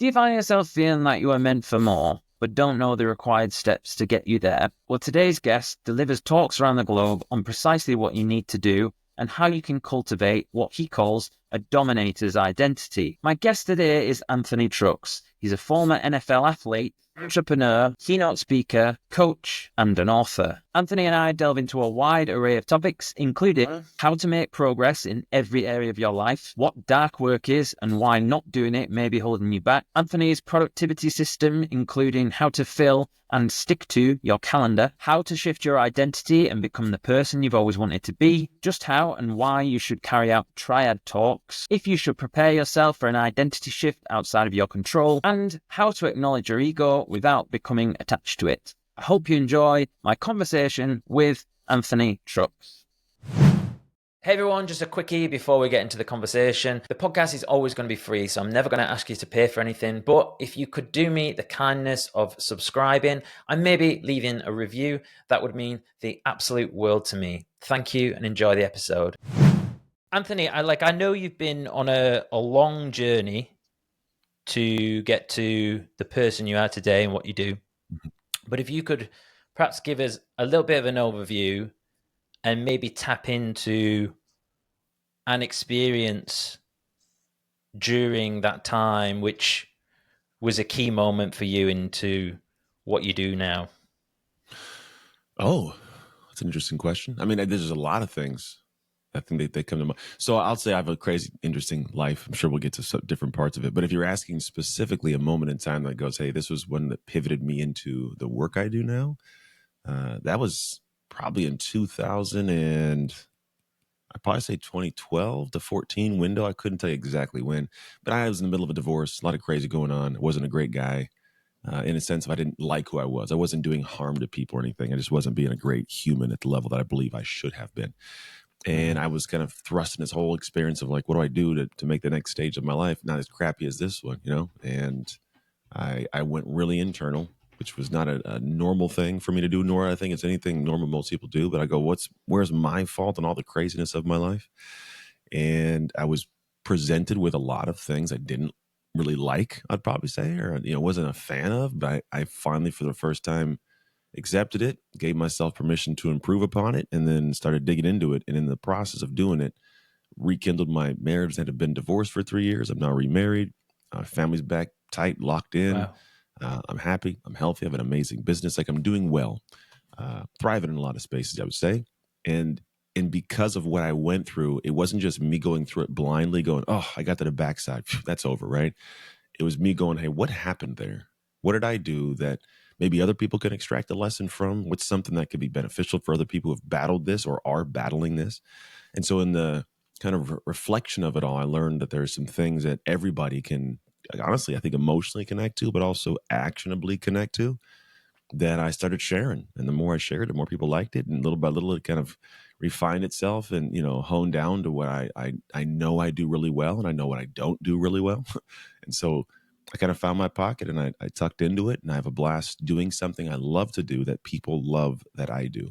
Do you find yourself feeling like you are meant for more, but don't know the required steps to get you there? Well, today's guest delivers talks around the globe on precisely what you need to do and how you can cultivate what he calls a dominator's identity. My guest today is Anthony Trucks. He's a former NFL athlete, entrepreneur, keynote speaker, coach, and an author. Anthony and I delve into a wide array of topics, including how to make progress in every area of your life, what dark work is and why not doing it may be holding you back, Anthony's productivity system, including how to fill and stick to your calendar, how to shift your identity and become the person you've always wanted to be, just how and why you should carry out Triad Talks, if you should prepare yourself for an identity shift outside of your control, and how to acknowledge your ego without becoming attached to it. I hope you enjoy my conversation with Anthony Trucks. Hey everyone, just a quickie before we get into the conversation. The podcast is always going to be free, so I'm never going to ask you to pay for anything. But if you could do me the kindness of subscribing and maybe leaving a review, that would mean the absolute world to me. Thank you and enjoy the episode. Anthony, I know you've been on a long journey to get to the person you are today and what you do. But if you could perhaps give us a little bit of an overview and maybe tap into an experience during that time, which was a key moment for you into what you do now. Oh, that's an interesting question. I mean, there's a lot of things. I think they come to mind. So I'll say I have a crazy, interesting life. I'm sure we'll get to some different parts of it. But if you're asking specifically a moment in time that goes, hey, this was one that pivoted me into the work I do now, that was probably in 2000 and I'd probably say 2012 to 14 window. I couldn't tell you exactly when, but I was in the middle of a divorce, a lot of crazy going on. I wasn't a great guy in a sense of I didn't like who I was. I wasn't doing harm to people or anything. I just wasn't being a great human at the level that I believe I should have been. And I was kind of thrust in this whole experience of like, what do I do to make the next stage of my life not as crappy as this one, you know? And I went really internal, which was not a normal thing for me to do, nor I think it's anything normal most people do. But I go, where's my fault in all the craziness of my life? And I was presented with a lot of things I didn't really like, I'd probably say, or wasn't a fan of. But I finally, for the first time, accepted it, gave myself permission to improve upon it, and then started digging into it. And in the process of doing it, rekindled my marriage that had been divorced for 3 years. I'm now remarried. Family's back tight, locked in. Wow. I'm happy. I'm healthy. I have an amazing business. Like I'm doing well, thriving in a lot of spaces, I would say. And because of what I went through, it wasn't just me going through it blindly going, oh, I got to the backside. That's over, right? It was me going, hey, what happened there? What did I do that maybe other people can extract a lesson from? What's something that could be beneficial for other people who have battled this or are battling this? And so in the kind of reflection of it all, I learned that there's some things that everybody can, honestly, I think emotionally connect to, but also actionably connect to, that I started sharing. And the more I shared, the more people liked it. And little by little, it kind of refined itself and, honed down to what I know I do really well. And I know what I don't do really well. And so I kind of found my pocket and I tucked into it, and I have a blast doing something I love to do that people love that I do.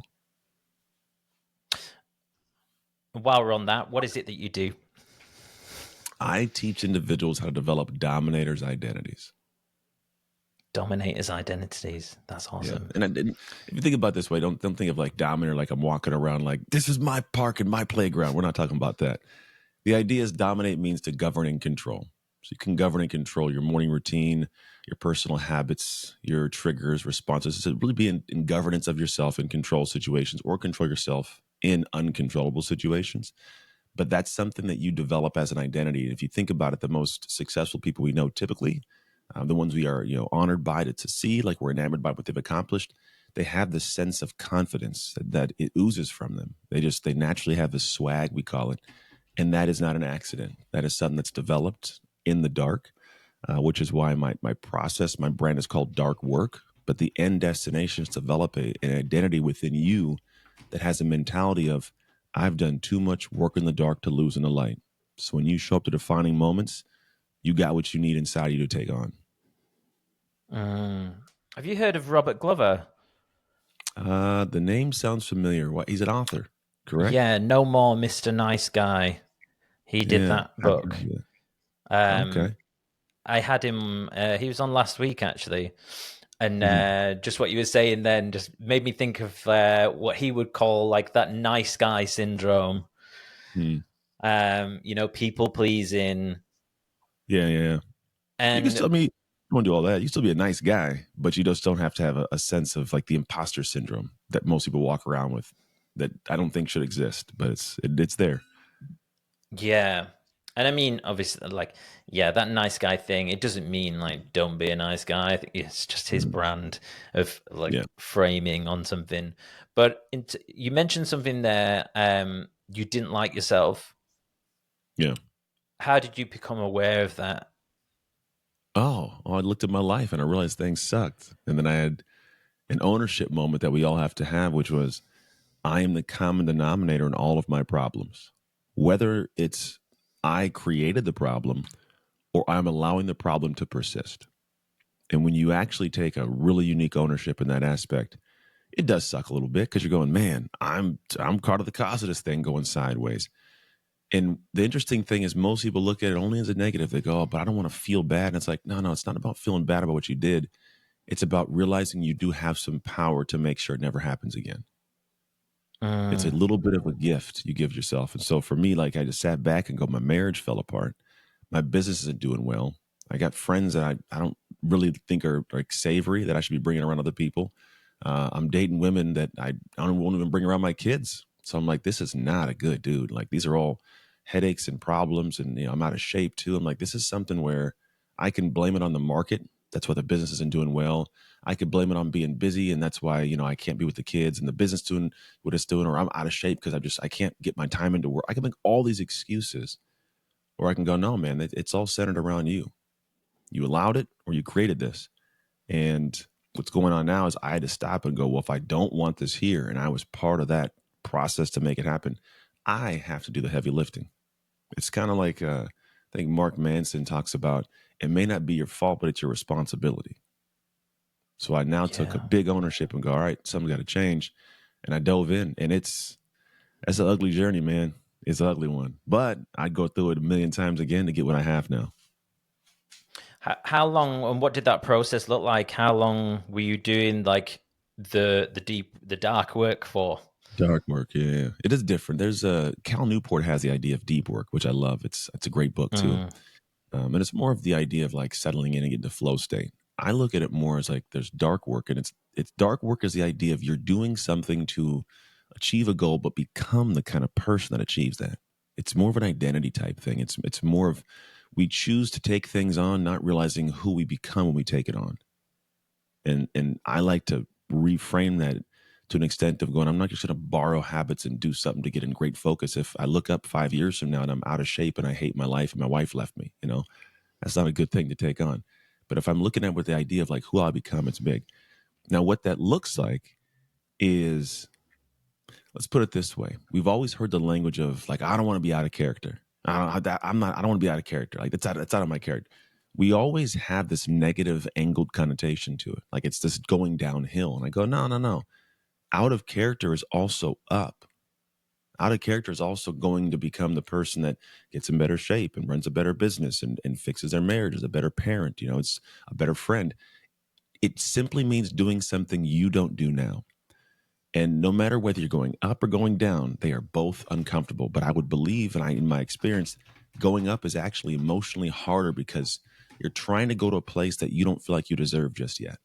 While we're on that, what is it that you do? I teach individuals how to develop dominators' identities. Dominators' identities. That's awesome. Yeah. And if you think about it this way, don't think of like dominator like I'm walking around like this is my park and my playground. We're not talking about that. The idea is dominate means to govern and control. So you can govern and control your morning routine, your personal habits, your triggers, responses. So really be in governance of yourself in control situations, or control yourself in uncontrollable situations. But that's something that you develop as an identity. And if you think about it, the most successful people we know typically, the ones we are honored by to see, like we're enamored by what they've accomplished, they have this sense of confidence that it oozes from them. They naturally have this swag, we call it. And that is not an accident. That is something that's developed in the dark, which is why my process, my brand is called Dark Work. But the end destination is to develop an identity within you that has a mentality of, I've done too much work in the dark to lose in the light. So when you show up to defining moments, you got what you need inside you to take on. Have you heard of Robert Glover? The name sounds familiar. He's an author, correct? Yeah, No More Mr. Nice Guy. He did that book. Okay. I had him. He was on last week actually, and Mhm. just what you were saying then just made me think of what he would call like that nice guy syndrome. Mhm. People pleasing, Yeah, yeah, yeah. You can and still, I mean, you want to do all that. You still be a nice guy, but you just don't have to have a sense of like the imposter syndrome that most people walk around with. That I don't think should exist, but it's there. yeah. And I mean, obviously, like, yeah, that nice guy thing, it doesn't mean like don't be a nice guy. I think it's just his Mhm. brand of Yeah, like framing on something. But you mentioned something there, you didn't like yourself. yeah. How did you become aware of that? Oh, I looked at my life and I realized things sucked, and then I had an ownership moment that we all have to have, which was I am the common denominator in all of my problems. Whether it's I created the problem or I'm allowing the problem to persist. And when you actually take a really unique ownership in that aspect, it does suck a little bit because you're going, man, I'm part of the cause of this thing going sideways. And the interesting thing is most people look at it only as a negative. They go, oh, but I don't want to feel bad. And it's like, no, no, it's not about feeling bad about what you did. It's about realizing you do have some power to make sure it never happens again. It's a Mm, little bit of a gift you give yourself. And so for me, like I just sat back and go, my marriage fell apart. My business isn't doing well. I got friends that I don't really think are like savory that I should be bringing around other people. I'm dating women that I don't won't even bring around my kids. So I'm like, this is not a good dude. Like these are all headaches and problems, and I'm out of shape too. I'm like, this is something where I can blame it on the market. That's why the business isn't doing well. I could blame it on being busy, and that's why I can't be with the kids and the business doing what it's doing, or I'm out of shape because I can't get my time into work. I can make all these excuses, or I can go, no, man, it's all centered around you. You allowed it, or you created this. And what's going on now is I had to stop and go, well, if I don't want this here, and I was part of that process to make it happen, I have to do the heavy lifting. It's kind of like I think Mark Manson talks about it may not be your fault, but it's your responsibility. So I now took a yeah. big ownership and go, all right, something's got to change. And I dove in, and that's an ugly journey, man. It's an ugly one, but I'd go through it a million times again to get what I have now. How long and what did that process look like? How long were you doing like the dark work for? Dark work, yeah, it is different. There's a Cal Newport has the idea of deep work, which I love. It's a great book too, Mm, and it's more of the idea of like settling in and getting to flow state. I look at it more as like there's dark work, and it's dark work is the idea of you're doing something to achieve a goal, but become the kind of person that achieves that. It's more of an identity type thing. It's more of we choose to take things on, not realizing who we become when we take it on. And I like to reframe that to an extent of going, I'm not just going to borrow habits and do something to get in great focus. If I look up 5 years from now and I'm out of shape and I hate my life and my wife left me, that's not a good thing to take on. But if I'm looking at with the idea of like who I become, it's big. Now, what that looks like is, let's put it this way: we've always heard the language of like, I don't want to be out of character. I'm not. I don't want to be out of character. Like that's out of my character. We always have this negative angled connotation to it, like it's this going downhill. And I go, no, no, no. Out of character is also up. Out of character is also going to become the person that gets in better shape and runs a better business and fixes their marriage, is a better parent. It's a better friend. It simply means doing something you don't do now. And no matter whether you're going up or going down, they are both uncomfortable. But I would believe, and in my experience, going up is actually emotionally harder because you're trying to go to a place that you don't feel like you deserve just yet.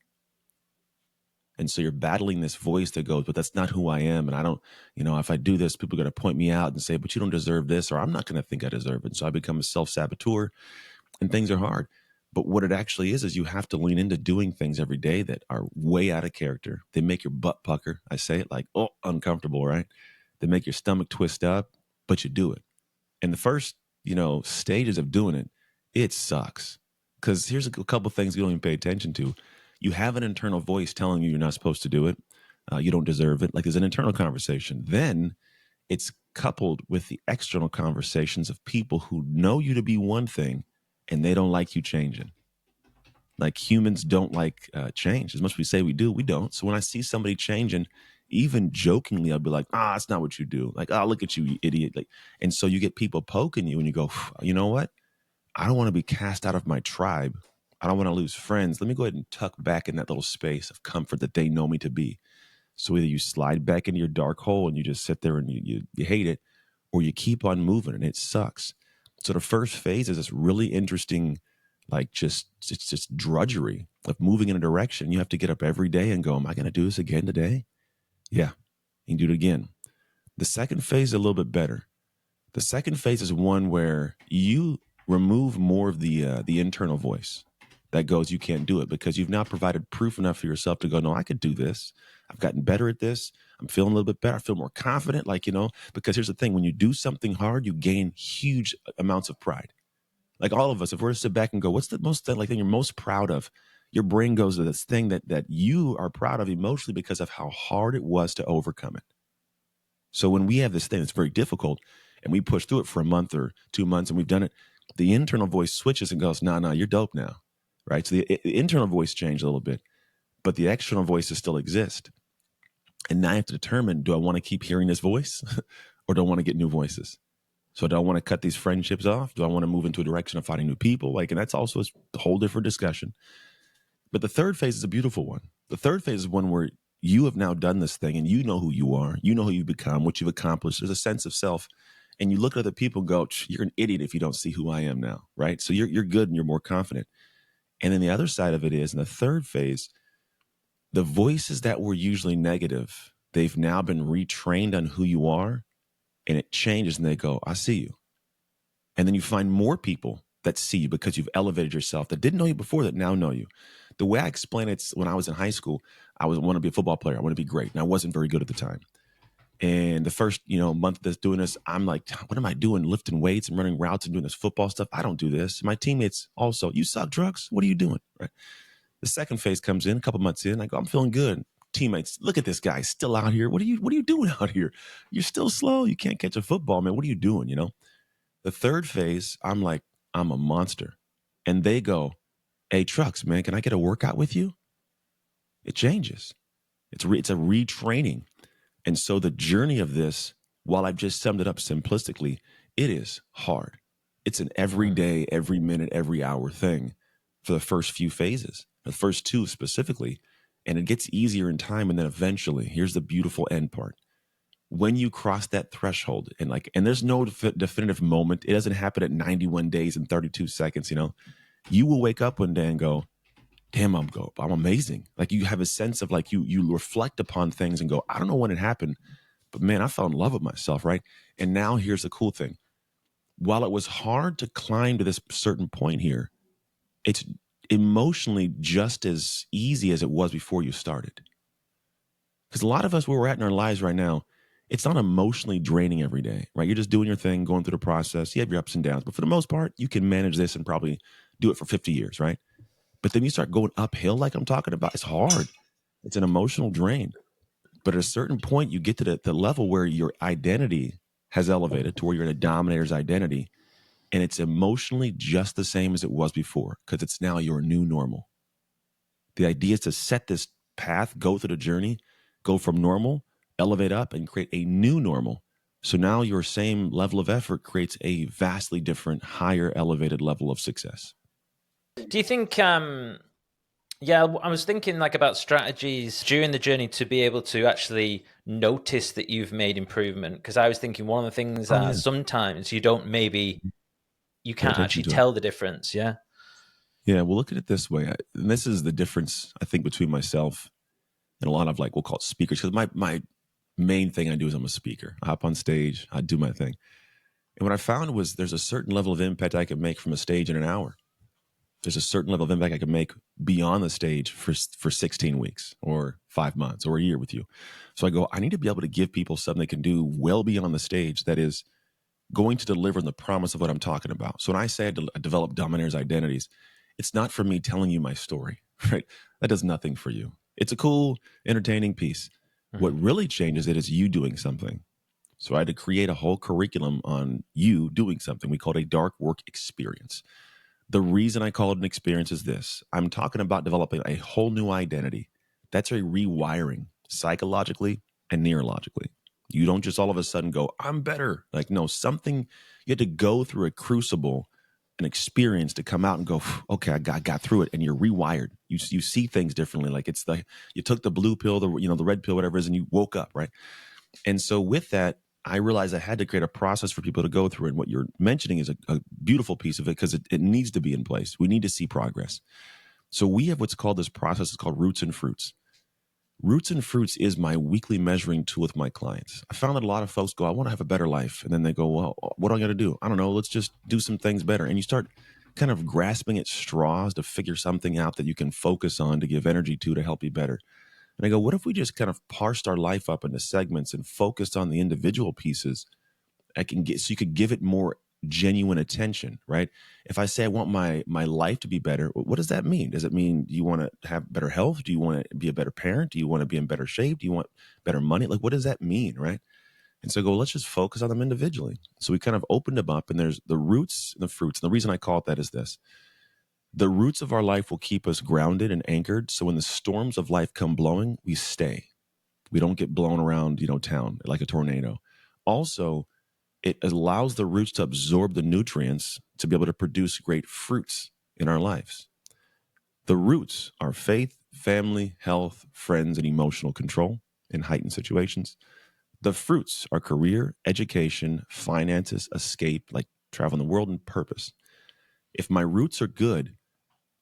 And so you're battling this voice that goes, but that's not who I am. And I don't, if I do this, people are going to point me out and say, but you don't deserve this, or I'm not going to think I deserve it. So I become a self saboteur and things are hard. But what it actually is you have to lean into doing things every day that are way out of character. They make your butt pucker. I say it like, oh, uncomfortable, right? They make your stomach twist up, but you do it. And the first, stages of doing it, it sucks. Because here's a couple things you don't even pay attention to. You have an internal voice telling you you're not supposed to do it. You don't deserve it. Like there's an internal conversation. Then it's coupled with the external conversations of people who know you to be one thing and they don't like you changing. Like humans don't like change. As much as we say we do, we don't. So when I see somebody changing, even jokingly, I'll be like, that's not what you do. Like, look at you, you idiot. Like, and so you get people poking you and you go, you know what? I don't want to be cast out of my tribe. I don't want to lose friends. Let me go ahead and tuck back in that little space of comfort that they know me to be. So either you slide back into your dark hole and you just sit there and you hate it, or you keep on moving and it sucks. So the first phase is this really interesting, like it's just drudgery of moving in a direction. You have to get up every day and go, am I going to do this again today? Yeah, you can do it again. The second phase is a little bit better. The second phase is one where you remove more of the internal voice that goes, you can't do it, because you've now provided proof enough for yourself to go, no, I could do this. I've gotten better at this. I'm feeling a little bit better. I feel more confident, because here's the thing. When you do something hard, you gain huge amounts of pride. Like all of us, if we're to sit back and go, what's the most thing you're most proud of? Your brain goes to this thing that you are proud of emotionally because of how hard it was to overcome it. So when we have this thing that's very difficult and we push through it for a month or 2 months and we've done it, the internal voice switches and goes, no, you're dope now, right? So the internal voice changed a little bit, but the external voices still exist. And now I have to determine, do I want to keep hearing this voice or do I want to get new voices? So do I want to cut these friendships off? Do I want to move into a direction of finding new people? And that's also a whole different discussion. But the third phase is a beautiful one. The third phase is one where you have now done this thing and you know who you are. You know who you've become, what you've accomplished. There's a sense of self. And you look at other people and go, you're an idiot if you don't see who I am now, right? So you're good and you're more confident. And then the other side of it is, in the third phase, the voices that were usually negative, they've now been retrained on who you are, and it changes and they go, I see you. And then you find more people that see you because you've elevated yourself that didn't know you before that now know you. The way I explain it, when I was in high school, I want to be a football player. I want to be great. And I wasn't very good at the time. And the first, month that's doing this, I'm like, what am I doing? Lifting weights and running routes and doing this football stuff. I don't do this. My teammates also, you suck, drugs. What are you doing? Right. The second phase comes in a couple months in. I go, I'm feeling good. Teammates, look at this guy still out here. What are you doing out here? You're still slow. You can't catch a football, man. What are you doing? The third phase, I'm like, I'm a monster. And they go, hey, Trucks, man, can I get a workout with you? It changes. It's a retraining. And so the journey of this, while I've just summed it up simplistically, it is hard. It's an every day, every minute, every hour thing for the first few phases, the first two specifically. And it gets easier in time. And then eventually, here's the beautiful end part. When you cross that threshold and there's no definitive moment, it doesn't happen at 91 days and 32 seconds, you will wake up one day and go, damn, I'm amazing. Like you have a sense of you reflect upon things and go, I don't know when it happened, but man, I fell in love with myself. Right. And now here's the cool thing. While it was hard to climb to this certain point here, it's emotionally just as easy as it was before you started. Because a lot of us, where we're at in our lives right now, it's not emotionally draining every day, right? You're just doing your thing, going through the process. You have your ups and downs, but for the most part, you can manage this and probably do it for 50 years, right? But then you start going uphill like I'm talking about. It's hard. It's an emotional drain. But at a certain point, you get to the level where your identity has elevated to where you're in a dominator's identity, and it's emotionally just the same as it was before because it's now your new normal. The idea is to set this path, go through the journey, go from normal, elevate up, and create a new normal. So now your same level of effort creates a vastly different, higher elevated level of success. Do you think, I was thinking about strategies during the journey to be able to actually notice that you've made improvement? Because I was thinking one of the things sometimes you can't actually tell the difference. Yeah. Yeah. Well, look at it this way. And this is the difference, I think, between myself and a lot of we'll call it speakers. Because my main thing I do is I'm a speaker. I hop on stage, I do my thing. And what I found was there's a certain level of impact I can make from a stage in an hour. There's a certain level of impact I can make beyond the stage for 16 weeks or 5 months or a year with you. So I go, I need to be able to give people something they can do well beyond the stage that is going to deliver on the promise of what I'm talking about. So when I say I develop Dominator's identities, it's not for me telling you my story, right? That does nothing for you. It's a cool, entertaining piece. Mm-hmm. What really changes it is you doing something. So I had to create a whole curriculum on you doing something. We called a dark work experience. The reason I call it an experience is this. I'm talking about developing a whole new identity. That's a rewiring psychologically and neurologically. You don't just all of a sudden go, I'm better. No, something, you had to go through a crucible an experience to come out and go, okay, I got through it, and you're rewired. You see things differently. Like it's like you took the blue pill, the red pill, whatever it is, and you woke up, right? And so with that, I realized I had to create a process for people to go through. And what you're mentioning is a beautiful piece of it, because it needs to be in place. We need to see progress. So we have what's called this process. It's called Roots and Fruits. Roots and Fruits is my weekly measuring tool with my clients. I found that a lot of folks go, I want to have a better life. And then they go, well, what do I got to do? I don't know. Let's just do some things better. And you start kind of grasping at straws to figure something out that you can focus on to give energy to help you better. And I go, what if we just kind of parsed our life up into segments and focused on the individual pieces? So you could give it more genuine attention, right? If I say I want my life to be better, what does that mean? Does it mean you want to have better health? Do you want to be a better parent? Do you want to be in better shape? Do you want better money? Like, what does that mean, right? And so I go, let's just focus on them individually. So we kind of opened them up, and there's the roots and the fruits. And the reason I call it that is this. The roots of our life will keep us grounded and anchored. So when the storms of life come blowing, we stay. We don't get blown around, town like a tornado. Also, it allows the roots to absorb the nutrients to be able to produce great fruits in our lives. The roots are faith, family, health, friends, and emotional control in heightened situations. The fruits are career, education, finances, escape, like traveling the world, and purpose. If my roots are good,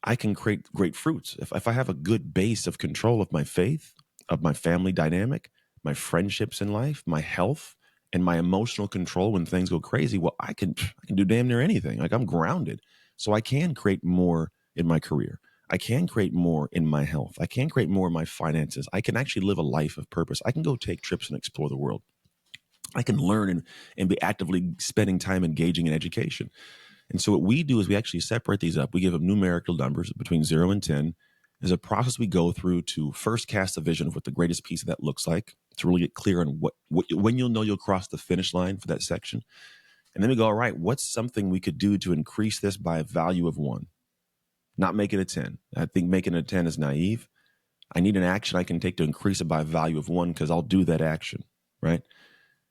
I can create great fruits. If I have a good base of control of my faith, of my family dynamic, my friendships in life, my health, and my emotional control when things go crazy, well, I can do damn near anything. Like, I'm grounded. So I can create more in my career. I can create more in my health. I can create more in my finances. I can actually live a life of purpose. I can go take trips and explore the world. I can learn and be actively spending time engaging in education. And so what we do is we actually separate these up. We give them numerical numbers between 0 and 10. There's a process we go through to first cast a vision of what the greatest piece of that looks like, to really get clear on when you'll know you'll cross the finish line for that section. And then we go, all right, what's something we could do to increase this by a value of 1? Not make it a 10. I think making it a 10 is naive. I need an action I can take to increase it by a value of 1, because I'll do that action, right?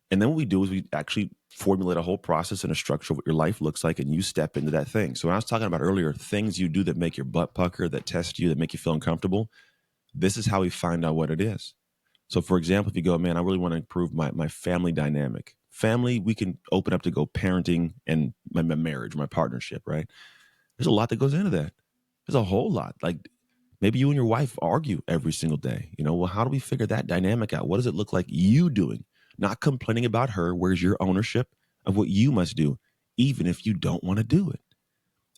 And then what we do is we actually formulate a whole process and a structure of what your life looks like, and you step into that thing. So when I was talking about earlier, things you do that make your butt pucker, that test you, that make you feel uncomfortable, this is how we find out what it is. So for example, if you go, man, I really want to improve my family dynamic. Family, we can open up to go parenting and my marriage, my partnership, right? There's a lot that goes into that. There's a whole lot. Like, maybe you and your wife argue every single day. Well, how do we figure that dynamic out? What does it look like you doing? Not complaining about her. Where's your ownership of what you must do, even if you don't want to do it?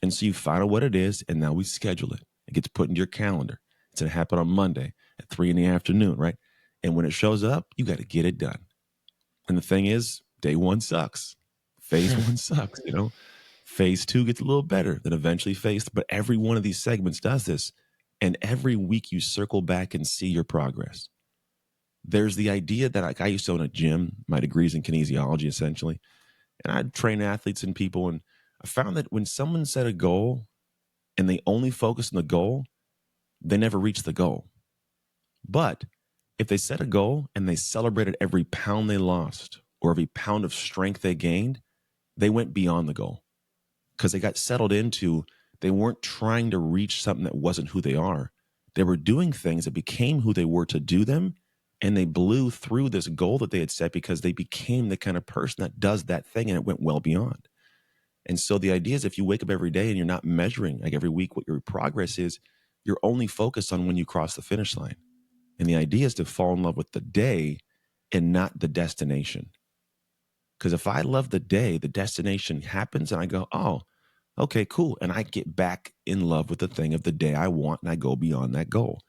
And so you find out what it is, and now we schedule it. It gets put into your calendar. It's going to happen on Monday at 3 p.m, right? And when it shows up, you got to get it done. And the thing is, day 1 sucks. Phase 1 sucks, Phase 2 gets a little better than eventually phase 3. But every one of these segments does this. And every week you circle back and see your progress. There's the idea that I used to own a gym. My degree's in kinesiology, essentially. And I'd train athletes and people. And I found that when someone set a goal and they only focus on the goal, they never reach the goal. But if they set a goal and they celebrated every pound they lost or every pound of strength they gained, they went beyond the goal, because they got settled into, they weren't trying to reach something that wasn't who they are. They were doing things that became who they were to do them, and they blew through this goal that they had set because they became the kind of person that does that thing, and it went well beyond. And so the idea is, if you wake up every day and you're not measuring, like every week, what your progress is, you're only focused on when you cross the finish line. And the idea is to fall in love with the day and not the destination. Because if I love the day, the destination happens and I go, oh, okay, cool. And I get back in love with the thing of the day I want, and I go beyond that goal.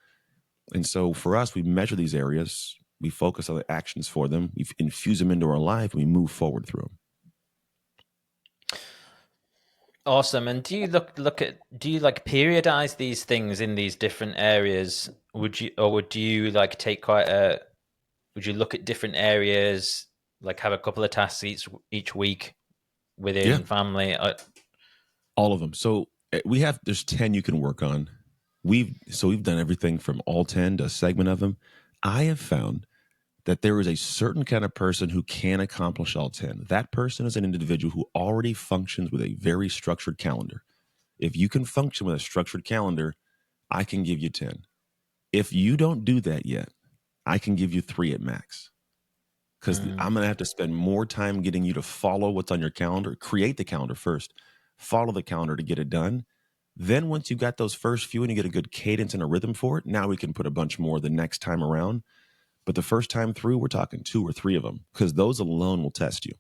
And so for us, we measure these areas, we focus on the actions for them, we infuse them into our life, and we move forward through them. Awesome. And do you do you like periodize these things in these different areas? Would you take would you look at different areas, like have a couple of tasks each week within family? All of them. So there's 10 you can work on. We've done everything from all 10 to a segment of them. I have found that there is a certain kind of person who can accomplish all 10. That person is an individual who already functions with a very structured calendar. If you can function with a structured calendar, I can give you 10. If you don't do that yet, I can give you 3 at max. Because I'm going to have to spend more time getting you to follow what's on your calendar, create the calendar first, follow the calendar to get it done. Then once you got those first few and you get a good cadence and a rhythm for it, now we can put a bunch more the next time around. But the first time through, we're talking 2 or 3 of them, because those alone will test you.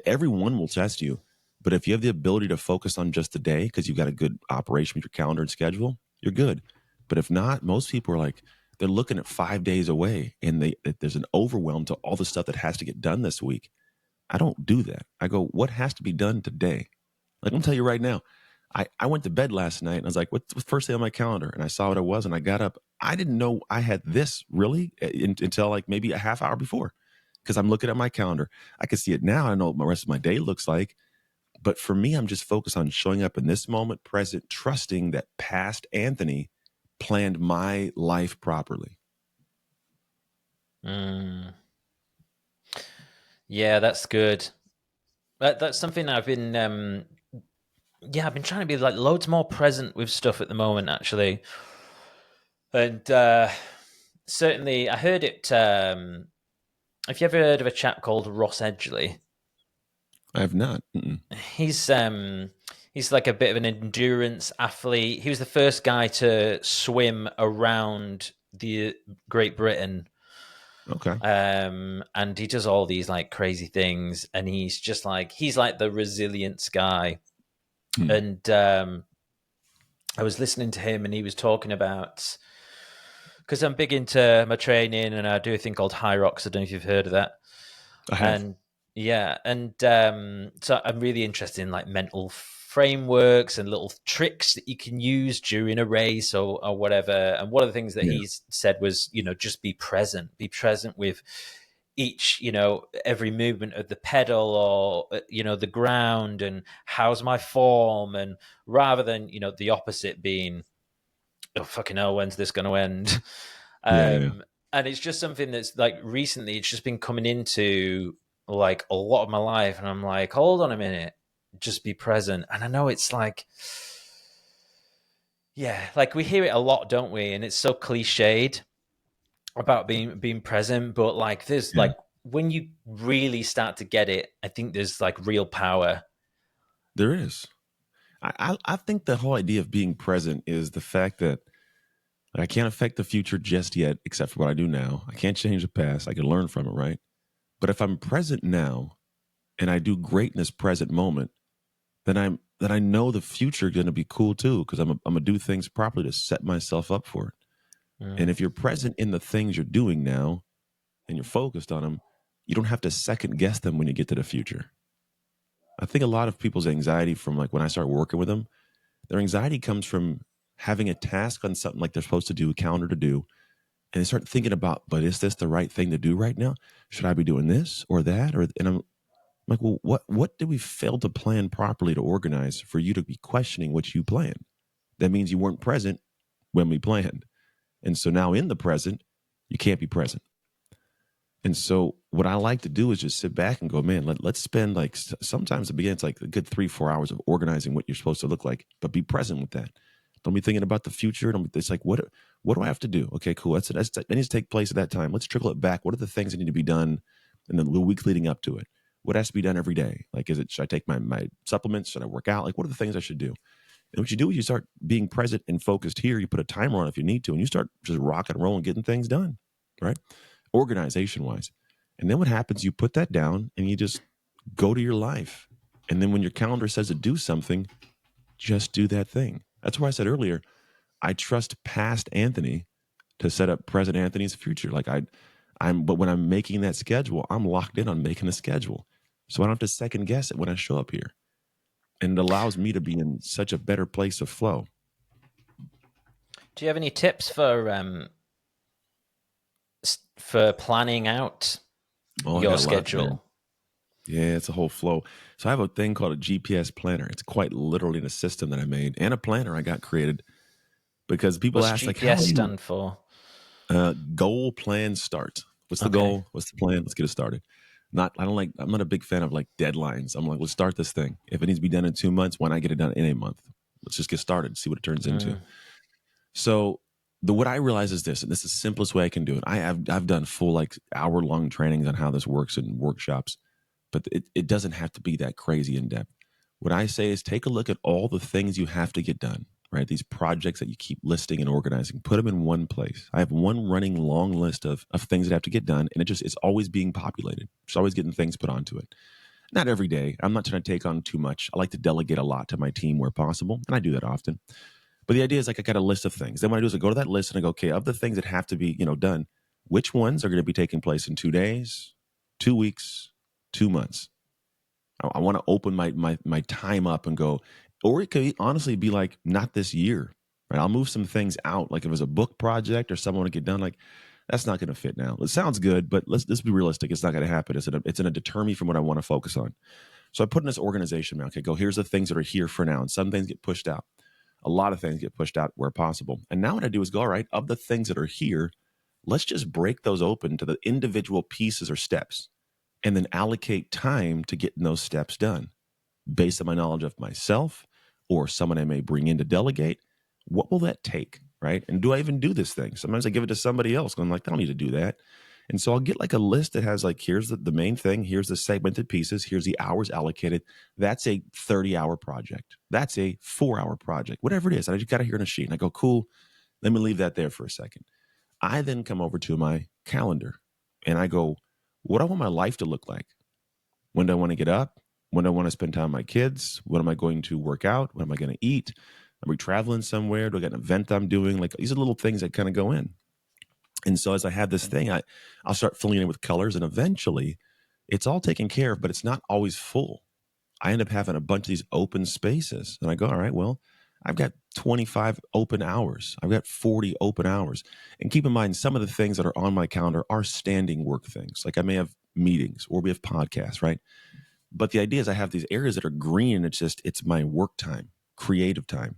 Everyone will test you. But if you have the ability to focus on just the day because you've got a good operation with your calendar and schedule, you're good. But if not, most people are like, they're looking at 5 days away and there's an overwhelm to all the stuff that has to get done this week. I don't do that. I go, what has to be done today? Like, I'm going to tell you right now, I went to bed last night and I was like, what's the first day on my calendar? And I saw what it was and I got up. I didn't know I had this really until like maybe a half hour before, because I'm looking at my calendar. I can see it now. I know what the rest of my day looks like. But for me, I'm just focused on showing up in this moment, present, trusting that past Anthony planned my life properly. Yeah, that's good. That's something I've been I've been trying to be like loads more present with stuff at the moment, actually. And certainly I heard it, have you ever heard of a chap called Ross Edgley? I have not. He's like a bit of an endurance athlete. He was the first guy to swim around the Great Britain. Okay. And he does all these like crazy things, and he's like the resilience guy. And I was listening to him, and he was talking about, because I'm big into my training, and I do a thing called High Rocks. I don't know if you've heard of that. I have. And yeah, and so I'm really interested in like mental frameworks and little tricks that you can use during a race or whatever. And one of the things that he said was, just be present with each, every movement of the pedal or, the ground, and how's my form, and rather than, the opposite being, oh fucking hell, when's this going to end? And it's just something that's like recently it's just been coming into like a lot of my life, and I'm like, hold on a minute, just be present. And I know it's like, like we hear it a lot, don't we? And it's so cliched about being present, but like there's like when you really start to get it, I think there's like real power. There is. I think the whole idea of being present is the fact that I can't affect the future just yet, except for what I do now. I can't change the past. I can learn from it, right? But if I'm present now and I do great in this present moment, then I know the future is going to be cool too, because I'm gonna do things properly to set myself up for it. And if you're present in the things you're doing now and you're focused on them, you don't have to second guess them when you get to the future. I think a lot of people's anxiety from like when I start working with them, their anxiety comes from having a task on something like they're supposed to do, a calendar to do, and they start thinking about, but is this the right thing to do right now? Should I be doing this or that? And I'm like, well, what did we fail to plan properly to organize for you to be questioning what you planned? That means you weren't present when we planned. And so now in the present, you can't be present. And so what I like to do is just sit back and go, man, let's spend like sometimes at the beginning, it's like a good 3-4 hours of organizing what you're supposed to look like, but be present with that. Don't be thinking about the future. It's like, what do I have to do? Okay, cool. That needs to take place at that time. Let's trickle it back. What are the things that need to be done in the week leading up to it? What has to be done every day? Like, should I take my supplements? Should I work out? Like, what are the things I should do? And what you do is you start being present and focused here. You put a timer on if you need to, and you start just rock and roll and getting things done, right? Organization wise. And then what happens, you put that down and you just go to your life. And then when your calendar says to do something, just do that thing. That's why I said earlier, I trust past Anthony to set up present Anthony's future. Like but when I'm making that schedule, I'm locked in on making a schedule. So I don't have to second guess it when I show up here. And it allows me to be in such a better place of flow. Do you have any tips for planning out your schedule? Yeah, it's a whole flow. So I have a thing called a GPS planner. It's quite literally a system that I made and a planner I got created because people ask, like, GPS stand for? Goal, plan, start. What's the goal? What's the plan? Let's get it started. I'm not a big fan of like deadlines. I'm like, let's start this thing. If it needs to be done in 2 months, why not get it done in a month? Let's just get started, see what it turns into. So what I realize is this, and this is the simplest way I can do it. I've done full like hour-long trainings on how this works in workshops, but it doesn't have to be that crazy in depth. What I say is take a look at all the things you have to get done, right? These projects that you keep listing and organizing, put them in one place. I have one running long list of things that have to get done, and it's always being populated. It's always getting things put onto it. Not every day. I'm not trying to take on too much. I like to delegate a lot to my team where possible, and I do that often. But the idea is like I got a list of things. Then what I do is I go to that list and I go, okay, of the things that have to be, done, which ones are going to be taking place in 2 days, 2 weeks, 2 months? I want to open my time up and go, or it could honestly be like, not this year, right? I'll move some things out. Like if it was a book project or something to get done, like that's not going to fit now. It sounds good, but let's be realistic. It's not going to happen. It's going to deter me from what I want to focus on. So I put in this organization now. Okay, here's the things that are here for now. And some things get pushed out. A lot of things get pushed out where possible. And now what I do is go, all right, of the things that are here, let's just break those open to the individual pieces or steps and then allocate time to getting those steps done based on my knowledge of myself or someone I may bring in to delegate. What will that take, right? And do I even do this thing? Sometimes I give it to somebody else. I'm like, I don't need to do that. And so I'll get like a list that has like, here's the main thing. Here's the segmented pieces. Here's the hours allocated. That's a 30-hour project. That's a 4-hour project, whatever it is. I just got it here on a sheet. And I go, cool. Let me leave that there for a second. I then come over to my calendar and I go, what do I want my life to look like? When do I want to get up? When do I want to spend time with my kids? When am I going to work out? What am I going to eat? Are we traveling somewhere? Do I got an event I'm doing? Like these are little things that kind of go in. And so as I have this thing, I'll start filling it with colors, and eventually it's all taken care of, but it's not always full. I end up having a bunch of these open spaces. And I go, all right, well, I've got 25 open hours. I've got 40 open hours. And keep in mind, some of the things that are on my calendar are standing work things. Like I may have meetings or we have podcasts, right? But the idea is I have these areas that are green. It's my work time, creative time.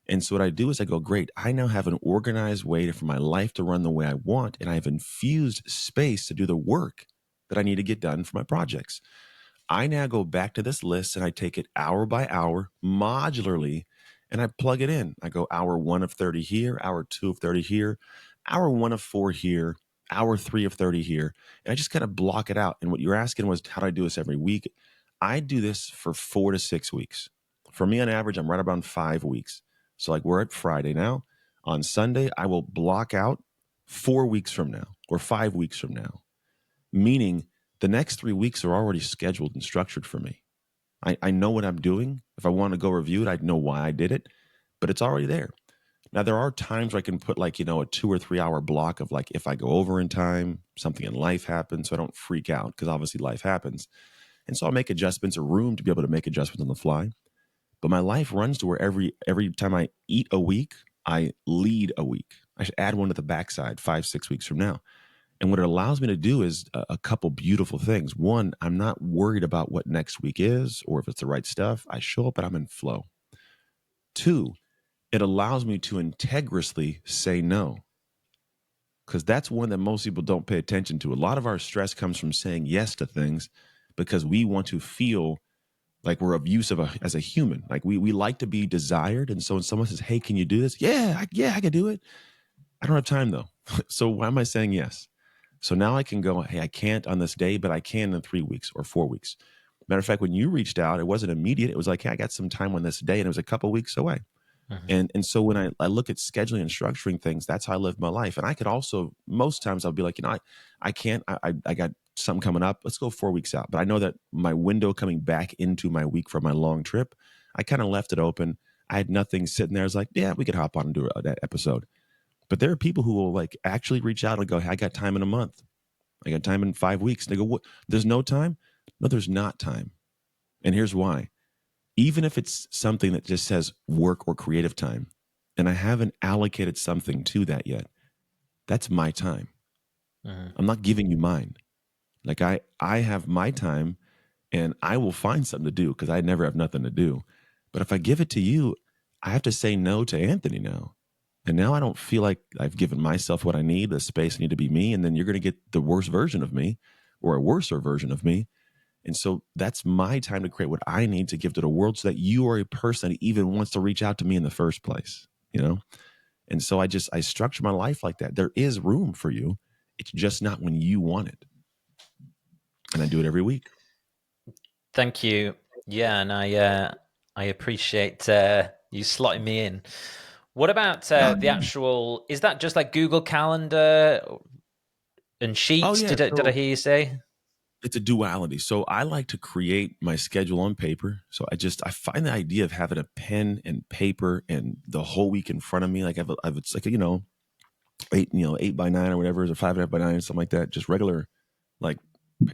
And so what I do is I go, great, I now have an organized way for my life to run the way I want, and I have infused space to do the work that I need to get done for my projects. I now go back to this list and I take it hour by hour, modularly, and I plug it in. I go hour 1 of 30 here, hour 2 of 30 here, hour 1 of 4 here, hour 3 of 30 here. And I just kind of block it out. And what you're asking was, how do I do this every week? I do this for 4 to 6 weeks. For me, on average, I'm right around 5 weeks. So like we're at Friday now. On Sunday, I will block out 4 weeks from now or 5 weeks from now, meaning the next 3 weeks are already scheduled and structured for me. I know what I'm doing. If I want to go review it, I know why I did it, but it's already there. Now, there are times where I can put like, a 2 or 3 hour block of like, if I go over in time, something in life happens, so I don't freak out because obviously life happens. And so I'll make adjustments or room to be able to make adjustments on the fly. But my life runs to where every time I eat a week, I lead a week. I should add one to the backside 5, 6 weeks from now. And what it allows me to do is a couple beautiful things. One, I'm not worried about what next week is or if it's the right stuff. I show up and I'm in flow. 2, it allows me to integriously say no. Because that's one that most people don't pay attention to. A lot of our stress comes from saying yes to things because we want to feel like we're of use as a human. Like we like to be desired. And so when someone says, hey, can you do this? Yeah, I can do it. I don't have time though. So why am I saying yes? So now I can go, hey, I can't on this day, but I can in 3 weeks or 4 weeks. Matter of fact, when you reached out, it wasn't immediate. It was like, hey, I got some time on this day, and it was a couple weeks away. Mm-hmm. And so when I look at scheduling and structuring things, that's how I live my life. And I could also, most times I'll be like, I can't, I got something coming up. Let's go 4 weeks out. But I know that my window coming back into my week for my long trip, I kind of left it open. I had nothing sitting there. I was like, yeah, we could hop on and do that episode. But there are people who will like actually reach out and go, hey, I got time in a month. I got time in 5 weeks. And they go, what? There's no time? No, there's not time. And here's why. Even if it's something that just says work or creative time, and I haven't allocated something to that yet, that's my time. Mm-hmm. I'm not giving you mine. Like I have my time and I will find something to do because I never have nothing to do. But if I give it to you, I have to say no to Anthony now. And now I don't feel like I've given myself what I need, the space I need to be me. And then you're going to get the worst version of me or a worser version of me. And so that's my time to create what I need to give to the world so that you are a person that even wants to reach out to me in the first place, you know? And so I structure my life like that. There is room for you. It's just not when you want it. And I do it every week. Thank you. Yeah, and I appreciate you slotting me in. What about the actual? Is that just like Google Calendar and Sheets? Oh yeah. Did I hear you say? It's a duality. So I like to create my schedule on paper. So I find the idea of having a pen and paper and the whole week in front of me, like I've it's like, 8x9 or whatever, or 5.5x9, something like that. Just regular like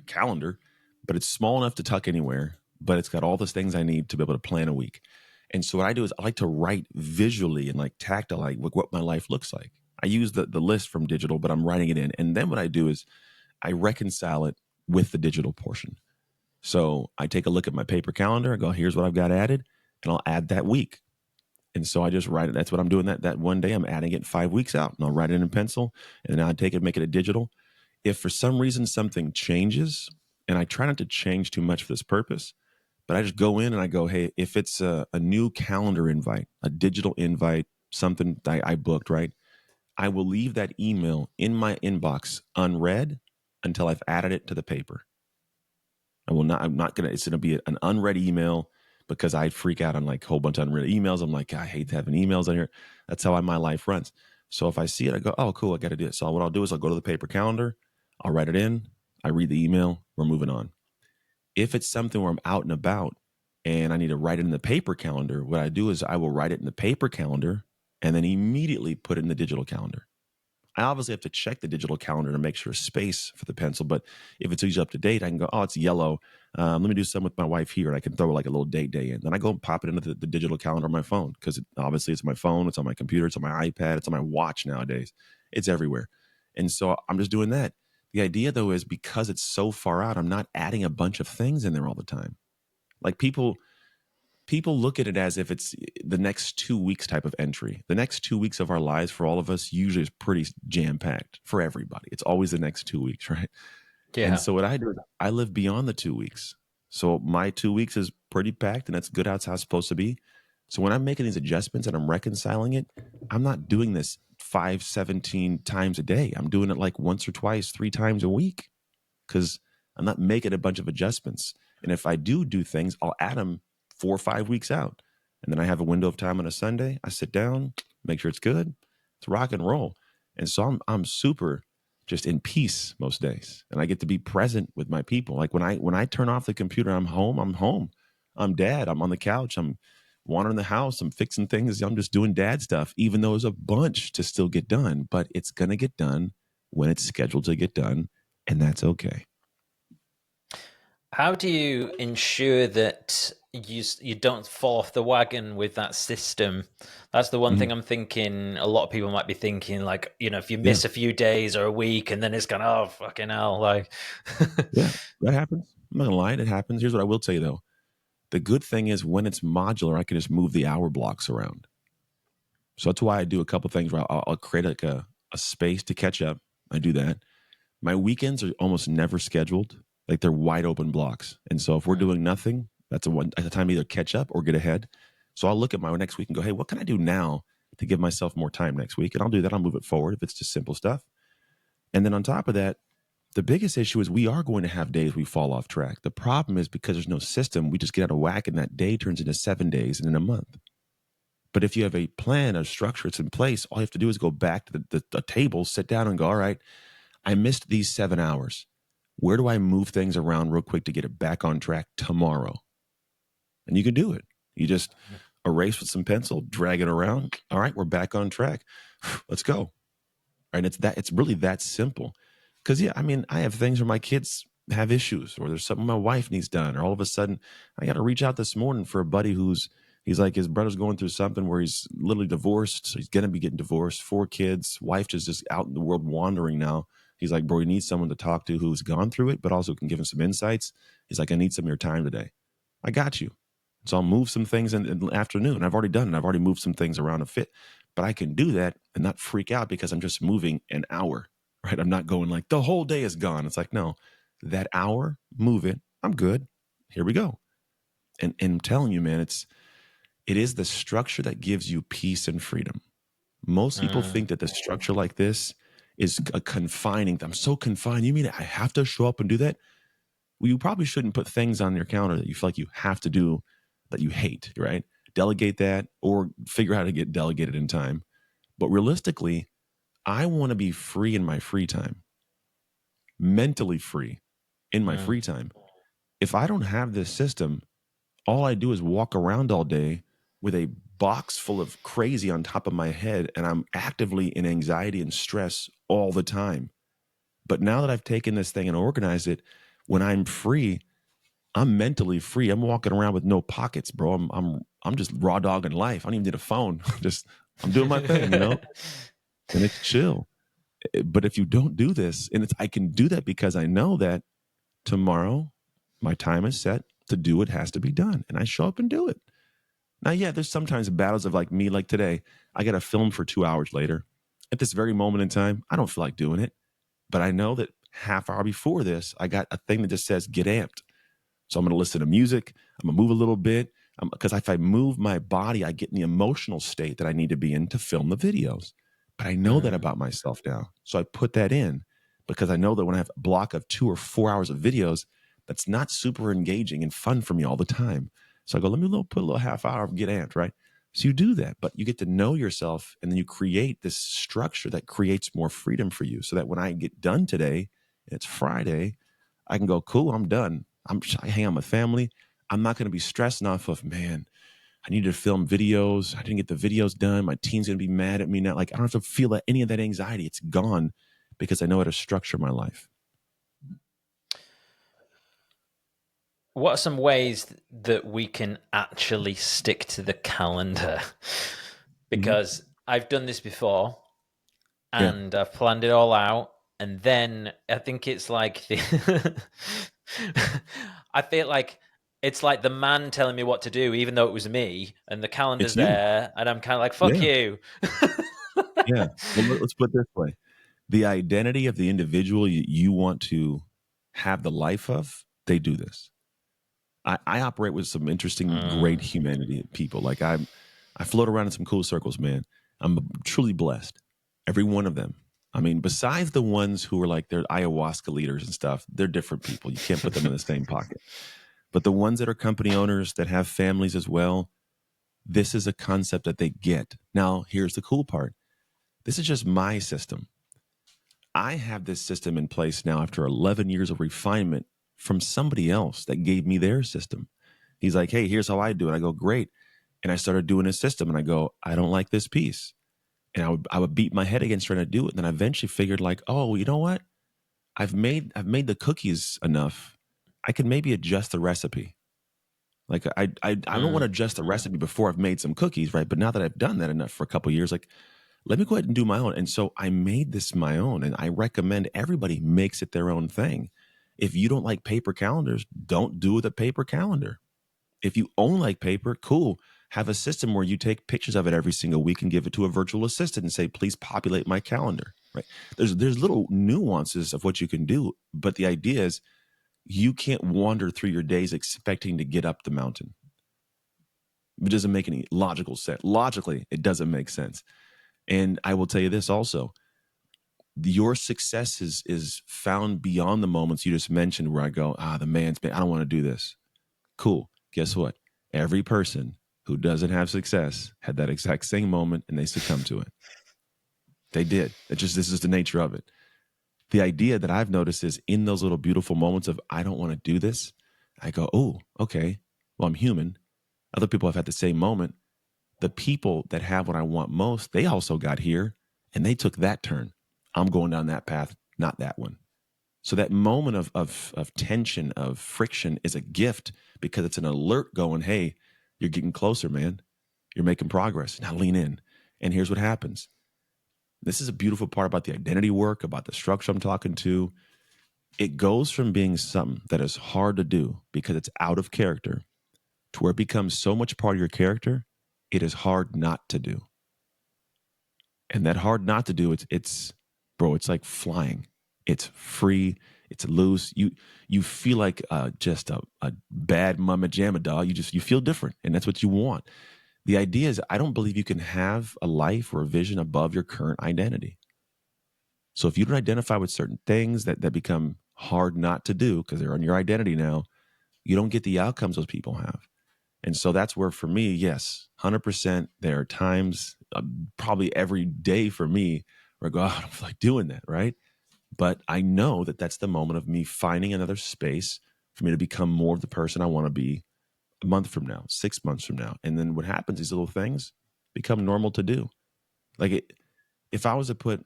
calendar, but it's small enough to tuck anywhere, but it's got all the things I need to be able to plan a week. And so what I do is I like to write visually and like tactile, like what my life looks like. I use the list from digital, but I'm writing it in. And then what I do is I reconcile it with the digital portion. So I take a look at my paper calendar. I go, here's what I've got added, and I'll add that week. And so I just write it. That's what I'm doing. That one day I'm adding it 5 weeks out, and I'll write it in pencil, and then I take it, make it a digital. If for some reason something changes, and I try not to change too much for this purpose, but I just go in and I go, hey, if it's a new calendar invite, a digital invite, something I booked, right? I will leave that email in my inbox unread until I've added it to the paper. I'm not going to, it's going to be an unread email because I freak out on like a whole bunch of unread emails. I'm like, I hate having emails on here. That's how my life runs. So if I see it, I go, oh, cool, I got to do it. So what I'll do is I'll go to the paper calendar, I'll write it in, I read the email, we're moving on. If it's something where I'm out and about and I need to write it in the paper calendar, what I do is I will write it in the paper calendar and then immediately put it in the digital calendar. I obviously have to check the digital calendar to make sure space for the pencil. But if it's usually up to date, I can go, oh, it's yellow. Let me do something with my wife here. And I can throw like a little day in. Then I go and pop it into the digital calendar on my phone because obviously it's my phone, it's on my computer, it's on my iPad, it's on my watch nowadays. It's everywhere. And so I'm just doing that. The idea, though, is because it's so far out, I'm not adding a bunch of things in there all the time. Like people look at it as if it's the next 2 weeks type of entry. The next 2 weeks of our lives for all of us usually is pretty jam packed for everybody. It's always the next 2 weeks, right? Yeah. And so what I do is I live beyond the 2 weeks. So my 2 weeks is pretty packed, and that's good. That's how it's supposed to be. So when I'm making these adjustments and I'm reconciling it, I'm not doing this 17 times a day. I'm doing it like once or twice, 3 times a week because I'm not making a bunch of adjustments. And if I do things, I'll add them 4 or 5 weeks out. And then I have a window of time on a Sunday. I sit down, make sure it's good. It's rock and roll. And so I'm super just in peace most days. And I get to be present with my people. Like when I turn off the computer, I'm home. I'm dad. I'm on the couch. I'm wandering the house. I'm fixing things. I'm just doing dad stuff, even though there's a bunch to still get done. But it's going to get done when it's scheduled to get done. And that's okay. How do you ensure that you don't fall off the wagon with that system? That's the one thing I'm thinking. A lot of people might be thinking, like, if you miss a few days or a week, and then it's kind of, oh, fucking hell, like. Yeah, that happens. I'm not gonna lie, it happens. Here's what I will tell you though: the good thing is when it's modular, I can just move the hour blocks around. So that's why I do a couple things where I'll create like a space to catch up. I do that. My weekends are almost never scheduled. Like they're wide open blocks. And so if we're doing nothing, that's a time to either catch up or get ahead. So I'll look at my next week and go, hey, what can I do now to give myself more time next week? And I'll do that. I'll move it forward if it's just simple stuff. And then on top of that, the biggest issue is we are going to have days we fall off track. The problem is because there's no system, we just get out of whack and that day turns into 7 days and in a month. But if you have a plan, a structure, it's in place, all you have to do is go back to the table, sit down and go, all right, I missed these 7 hours. Where do I move things around real quick to get it back on track tomorrow? And you can do it. You just erase with some pencil, drag it around. All right, we're back on track. Let's go. And it's really that simple. Because yeah, I mean, I have things where my kids have issues, or there's something my wife needs done, or all of a sudden I got to reach out this morning for a buddy he's like, his brother's going through something where he's literally divorced. So he's going to be getting divorced, 4 kids, wife just out in the world wandering now. He's like, bro, he needs someone to talk to who's gone through it, but also can give him some insights. He's like, I need some of your time today. I got you. So I'll move some things in the afternoon. I've already done it. I've already moved some things around to fit. but I can do that and not freak out because I'm just moving an hour, right? I'm not going like the whole day is gone. It's like, no, that hour, move it. I'm good. Here we go. And I'm telling you, man, it is the structure that gives you peace and freedom. Most people think that the structure like this is a confining. I'm so confined. You mean I have to show up and do that? Well, you probably shouldn't put things on your calendar that you feel like you have to do that you hate, right? Delegate that or figure out how to get delegated in time. But realistically, I want to be free in my free time, mentally free in my free time. If I don't have this system, all I do is walk around all day with a box full of crazy on top of my head, and I'm actively in anxiety and stress all the time. But now that I've taken this thing and organized it, when I'm free, I'm mentally free. I'm walking around with no pockets, bro. I'm just raw dogging life. I don't even need a phone. I'm doing my thing, and it's chill. But if you don't do this, and I can do that because I know that tomorrow my time is set to do what has to be done, and I show up and do it. Now, yeah, there's sometimes battles of like me, like today, I got to film for 2 hours later. At this very moment in time, I don't feel like doing it, but I know that half hour before this, I got a thing that just says get amped. So I'm going to listen to music. I'm going to move a little bit because if I move my body, I get in the emotional state that I need to be in to film the videos. But I know that about myself now. So I put that in because I know that when I have a block of 2 or 4 hours of videos, that's not super engaging and fun for me all the time. So I go, let me put a little half hour of get amped, right? So you do that, but you get to know yourself and then you create this structure that creates more freedom for you so that when I get done today, and it's Friday, I can go, cool, I'm done. I hang out with family. I'm not going to be stressing off of, man, I need to film videos. I didn't get the videos done. My team's going to be mad at me now. Like I don't have to feel any of that anxiety. It's gone because I know how to structure my life. What are some ways that we can actually stick to the calendar? Because I've done this before and I've planned it all out. And then I think it's like I feel like it's like the man telling me what to do, even though it was me, and the calendar's there, and I'm kind of like, fuck you. Yeah. Well, let's put it this way. The identity of the individual you want to have the life of, they do this. I operate with some interesting, great humanity people. Like I float around in some cool circles, man. I'm truly blessed. Every one of them. I mean, besides the ones who are like they're ayahuasca leaders and stuff, they're different people. You can't put them in the same pocket. But the ones that are company owners that have families as well, this is a concept that they get. Now, here's the cool part. This is just my system. I have this system in place now after 11 years of refinement from somebody else that gave me their system. He's like, hey, here's how I do it. I go, great. And I started doing his system and I go, I don't like this piece. And I would beat my head against trying to do it. And then I eventually figured like, oh, you know what? I've made the cookies enough. I can maybe adjust the recipe. Like I don't want to adjust the recipe before I've made some cookies, right? But now that I've done that enough for a couple of years, like let me go ahead and do my own. And so I made this my own, and I recommend everybody makes it their own thing. If you don't like paper calendars, don't do the paper calendar. If you only like paper, cool. Have a system where you take pictures of it every single week and give it to a virtual assistant and say, please populate my calendar, right? There's little nuances of what you can do, but the idea is you can't wander through your days expecting to get up the mountain. It doesn't make any logical sense. Logically, it doesn't make sense. And I will tell you this also, your success is found beyond the moments you just mentioned where I go, the man's been, I don't want to do this. Cool. Guess what? Every person who doesn't have success had that exact same moment and they succumbed to it. They did. This is the nature of it. The idea that I've noticed is in those little beautiful moments of, I don't want to do this. I go, oh, okay. Well, I'm human. Other people have had the same moment. The people that have what I want most, they also got here and they took that turn. I'm going down that path, not that one. So that moment of tension, of friction is a gift because it's an alert going, hey, you're getting closer, man. You're making progress. Now lean in. And here's what happens. This is a beautiful part about the identity work, about the structure I'm talking to. It goes from being something that is hard to do because it's out of character to where it becomes so much part of your character, it is hard not to do. And that hard not to do, it's bro, it's like flying. It's free. It's loose. You feel like just a bad mama jamma dog. You feel different, and that's what you want. The idea is, I don't believe you can have a life or a vision above your current identity. So if you don't identify with certain things that become hard not to do because they're on your identity now, you don't get the outcomes those people have. And so that's where, for me, yes, 100%. There are times, probably every day for me, where I go, oh, I don't feel like doing that, right? But I know that that's the moment of me finding another space for me to become more of the person I want to be a month from now, 6 months from now. And then what happens, these little things become normal to do. Like if I was to put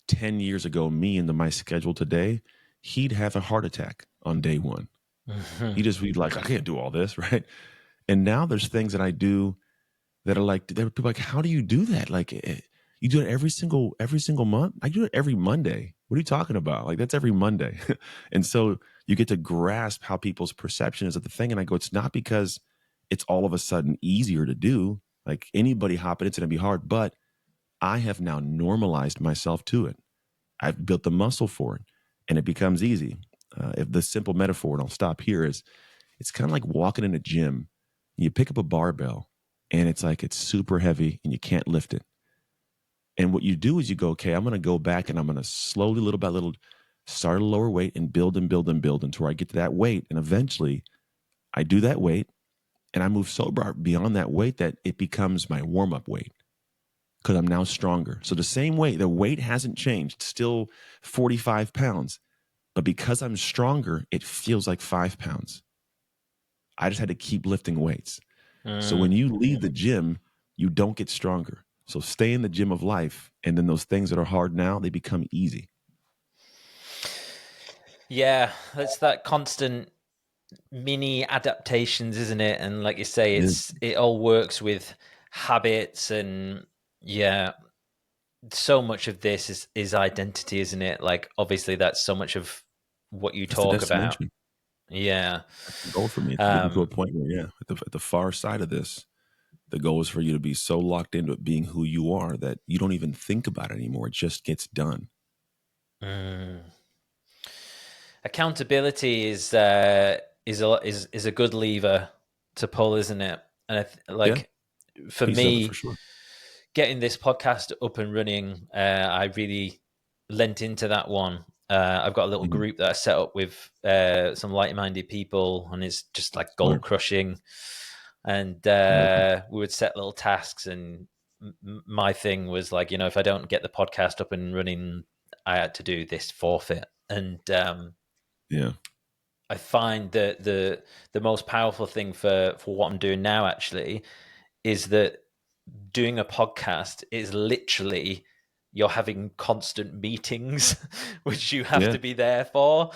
10 years ago me into my schedule today, he'd have a heart attack on day one. He'd be like, I can't do all this, right? And now there's things that I do that are like, there are people like, how do you do that? Like, you do it every single month? I do it every Monday. What are you talking about? Like, that's every Monday. And so you get to grasp how people's perception is of the thing. And I go, it's not because it's all of a sudden easier to do. Like, anybody hopping it's going to be hard, but I have now normalized myself to it. I've built the muscle for it, and it becomes easy. If the simple metaphor, and I'll stop here, is it's kind of like walking in a gym. You pick up a barbell, and it's like it's super heavy, and you can't lift it. And what you do is you go, okay, I'm going to go back, and I'm going to slowly, little by little, start at a lower weight and build and build and build until I get to that weight. And eventually, I do that weight, and I move so beyond that weight that it becomes my warm-up weight, because I'm now stronger. So the same weight, the weight hasn't changed, still 45 pounds. But because I'm stronger, it feels like 5 pounds. I just had to keep lifting weights. So when you leave the gym, you don't get stronger. So stay in the gym of life, and then those things that are hard now, they become easy. Yeah, it's that constant mini adaptations, isn't it? And like you say, it all works with habits, and yeah, so much of this is identity, isn't it? Like, obviously that's so much of what you talk about. Yeah. That's the goal for me. It's getting to a point where, yeah, at the far side of this, the goal is for you to be so locked into it being who you are that you don't even think about it anymore. It just gets done. Accountability is a good lever to pull, isn't it? And for me, for sure. Getting this podcast up and running, I really lent into that one. I've got a little group that I set up with some like-minded people, and it's just like goal crushing. And we would set little tasks, and my thing was like, if I don't get the podcast up and running, I had to do this forfeit. And I find that the most powerful thing for what I'm doing now actually is that doing a podcast is literally you're having constant meetings, which you have to be there for.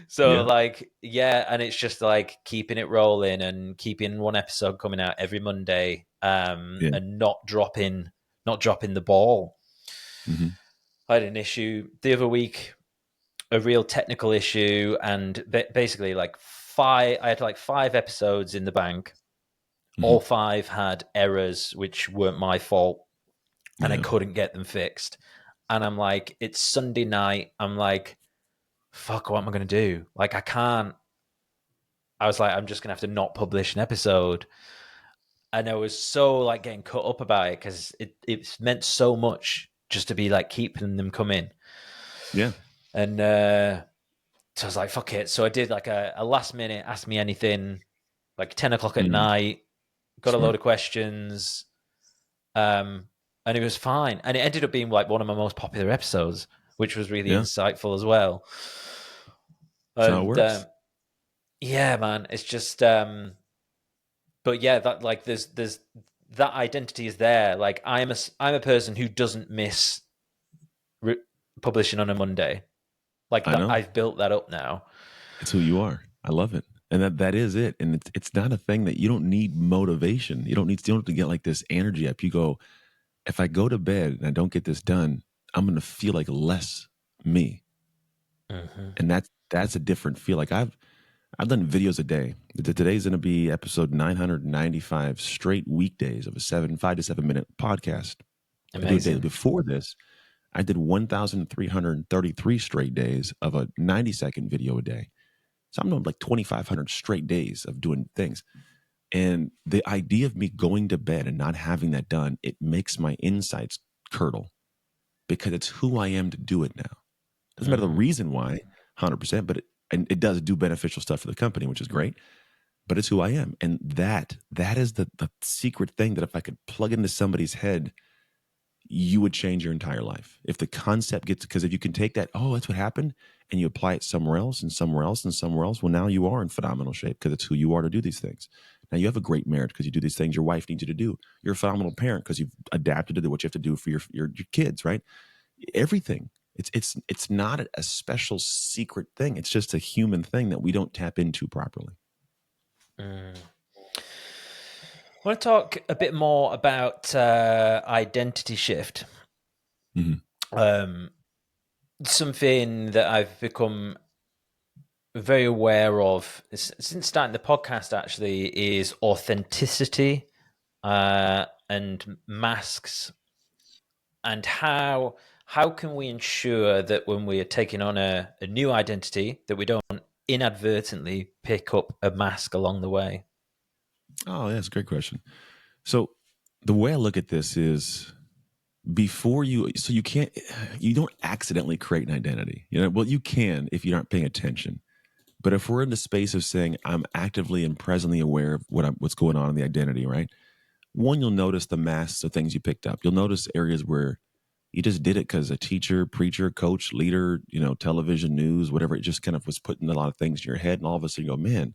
So and it's just like keeping it rolling and keeping one episode coming out every Monday, and not dropping the ball. I had an issue the other week, a real technical issue, and basically I had 5 episodes in the bank. All 5 had errors which weren't my fault, and I couldn't get them fixed. And I'm like, it's Sunday night. I'm like, fuck, what am I going to do? Like, I can't. I was like, I'm just going to have to not publish an episode. And I was so like getting cut up about it because it's meant so much just to be like keeping them coming. Yeah. And so I was like, fuck it. So I did like a last minute Ask Me Anything, like 10 o'clock at night, got a load of questions. And it was fine. And it ended up being like one of my most popular episodes, which was really insightful as well. That's how it works. Yeah, man. It's just, but yeah, that like there's that identity is there. Like I'm a person who doesn't miss publishing on a Monday. Like I've built that up now. It's who you are. I love it. And that is it. And it's not a thing that you don't need motivation. You don't have to get like this energy up. You go, if I go to bed and I don't get this done, I'm going to feel like less me. And that's a different feel. Like I've done videos a day. Today's going to be episode 995 straight weekdays of a 5 to 7 minute podcast. I do it daily. Amazing. Before this, I did 1,333 straight days of a 90-second video a day. So I'm doing like 2,500 straight days of doing things. And the idea of me going to bed and not having that done, it makes my insides curdle because it's who I am to do it now. Doesn't matter the reason why, 100%, but it does do beneficial stuff for the company, which is great. But it's who I am. And that is the secret thing that if I could plug into somebody's head, you would change your entire life. If the concept gets, because if you can take that, oh, that's what happened, and you apply it somewhere else and somewhere else and somewhere else, well, now you are in phenomenal shape because it's who you are to do these things. Now you have a great marriage because you do these things your wife needs you to do. You're a phenomenal parent because you've adapted to do what you have to do for your kids, right? Everything. It's not a special secret thing. It's just a human thing that we don't tap into properly. I want to talk a bit more about identity shift. Something that I've become very aware of since starting the podcast actually is authenticity and masks, and how can we ensure that when we are taking on a new identity that we don't inadvertently pick up a mask along the way? Oh, that's a great question. So the way I look at this is before you don't accidentally create an identity. Well, you can if you aren't paying attention. But if we're in the space of saying I'm actively and presently aware of what's going on in the identity, right? One, you'll notice the masks of things you picked up. You'll notice areas where you just did it because a teacher, preacher, coach, leader, television, news, whatever, it just kind of was putting a lot of things in your head. And all of a sudden you go, man,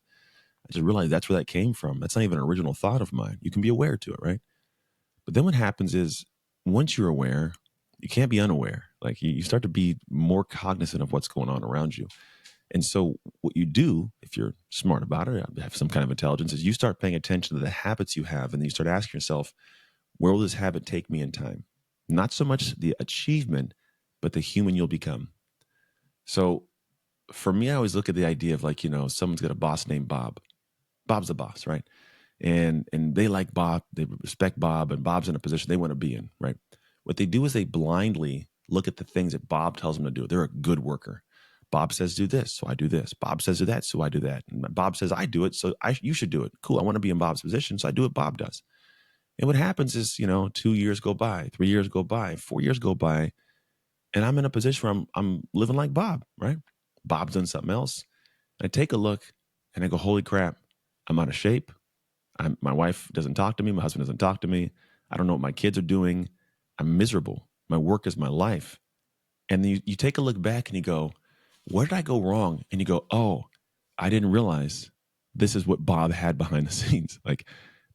I just realized that's where that came from. That's not even an original thought of mine. You can be aware to it, right? But then what happens is once you're aware, you can't be unaware. Like you start to be more cognizant of what's going on around you. And so what you do, if you're smart about it, have some kind of intelligence, is you start paying attention to the habits you have, and then you start asking yourself, where will this habit take me in time? Not so much the achievement, but the human you'll become. So for me, I always look at the idea of someone's got a boss named Bob. Bob's the boss, right? And they like Bob, they respect Bob, and Bob's in a position they want to be in, right? What they do is they blindly look at the things that Bob tells them to do. They're a good worker. Bob says do this, so I do this. Bob says do that, so I do that. And Bob says I do it, so you should do it. Cool, I want to be in Bob's position, so I do what Bob does. And what happens is, 2 years go by, 3 years go by, 4 years go by, and I'm in a position where I'm living like Bob, right? Bob's done something else. I take a look, and I go, holy crap, I'm out of shape. My wife doesn't talk to me. My husband doesn't talk to me. I don't know what my kids are doing. I'm miserable. My work is my life. And then you take a look back and you go, where did I go wrong? And you go, oh, I didn't realize this is what Bob had behind the scenes. Like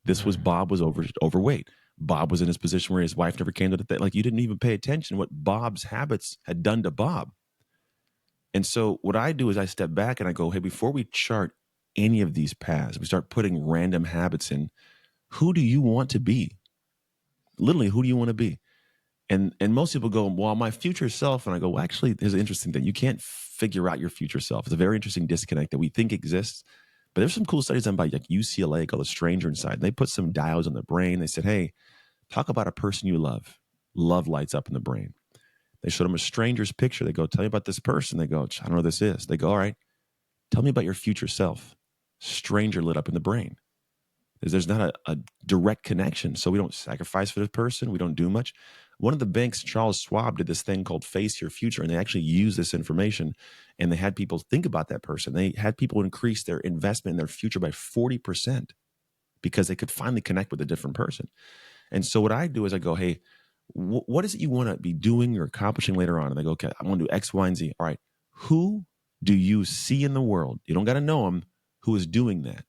this was Bob was overweight. Bob was in his position where his wife never came to the thing. Like you didn't even pay attention to what Bob's habits had done to Bob. And so what I do is I step back and I go, hey, before we chart any of these paths, we start putting random habits in, who do you want to be? Literally, who do you want to be? And most people go, well, my future self. And I go, well, actually, there's an interesting thing. You can't figure out your future self. It's a very interesting disconnect that we think exists. But there's some cool studies done by UCLA called The Stranger Inside. And they put some dials on the brain. They said, hey, talk about a person you love. Love lights up in the brain. They showed them a stranger's picture. They go, tell me about this person. They go, I don't know who this is. They go, all right, tell me about your future self. Stranger lit up in the brain. There's not a direct connection. So we don't sacrifice for the person. We don't do much. One of the banks, Charles Schwab, did this thing called Face Your Future, and they actually used this information, and they had people think about that person. They had people increase their investment in their future by 40% because they could finally connect with a different person. And so what I do is I go, hey, what is it you want to be doing or accomplishing later on? And they go, okay, I want to do X, Y, and Z. All right, who do you see in the world? You don't got to know them. Who is doing that?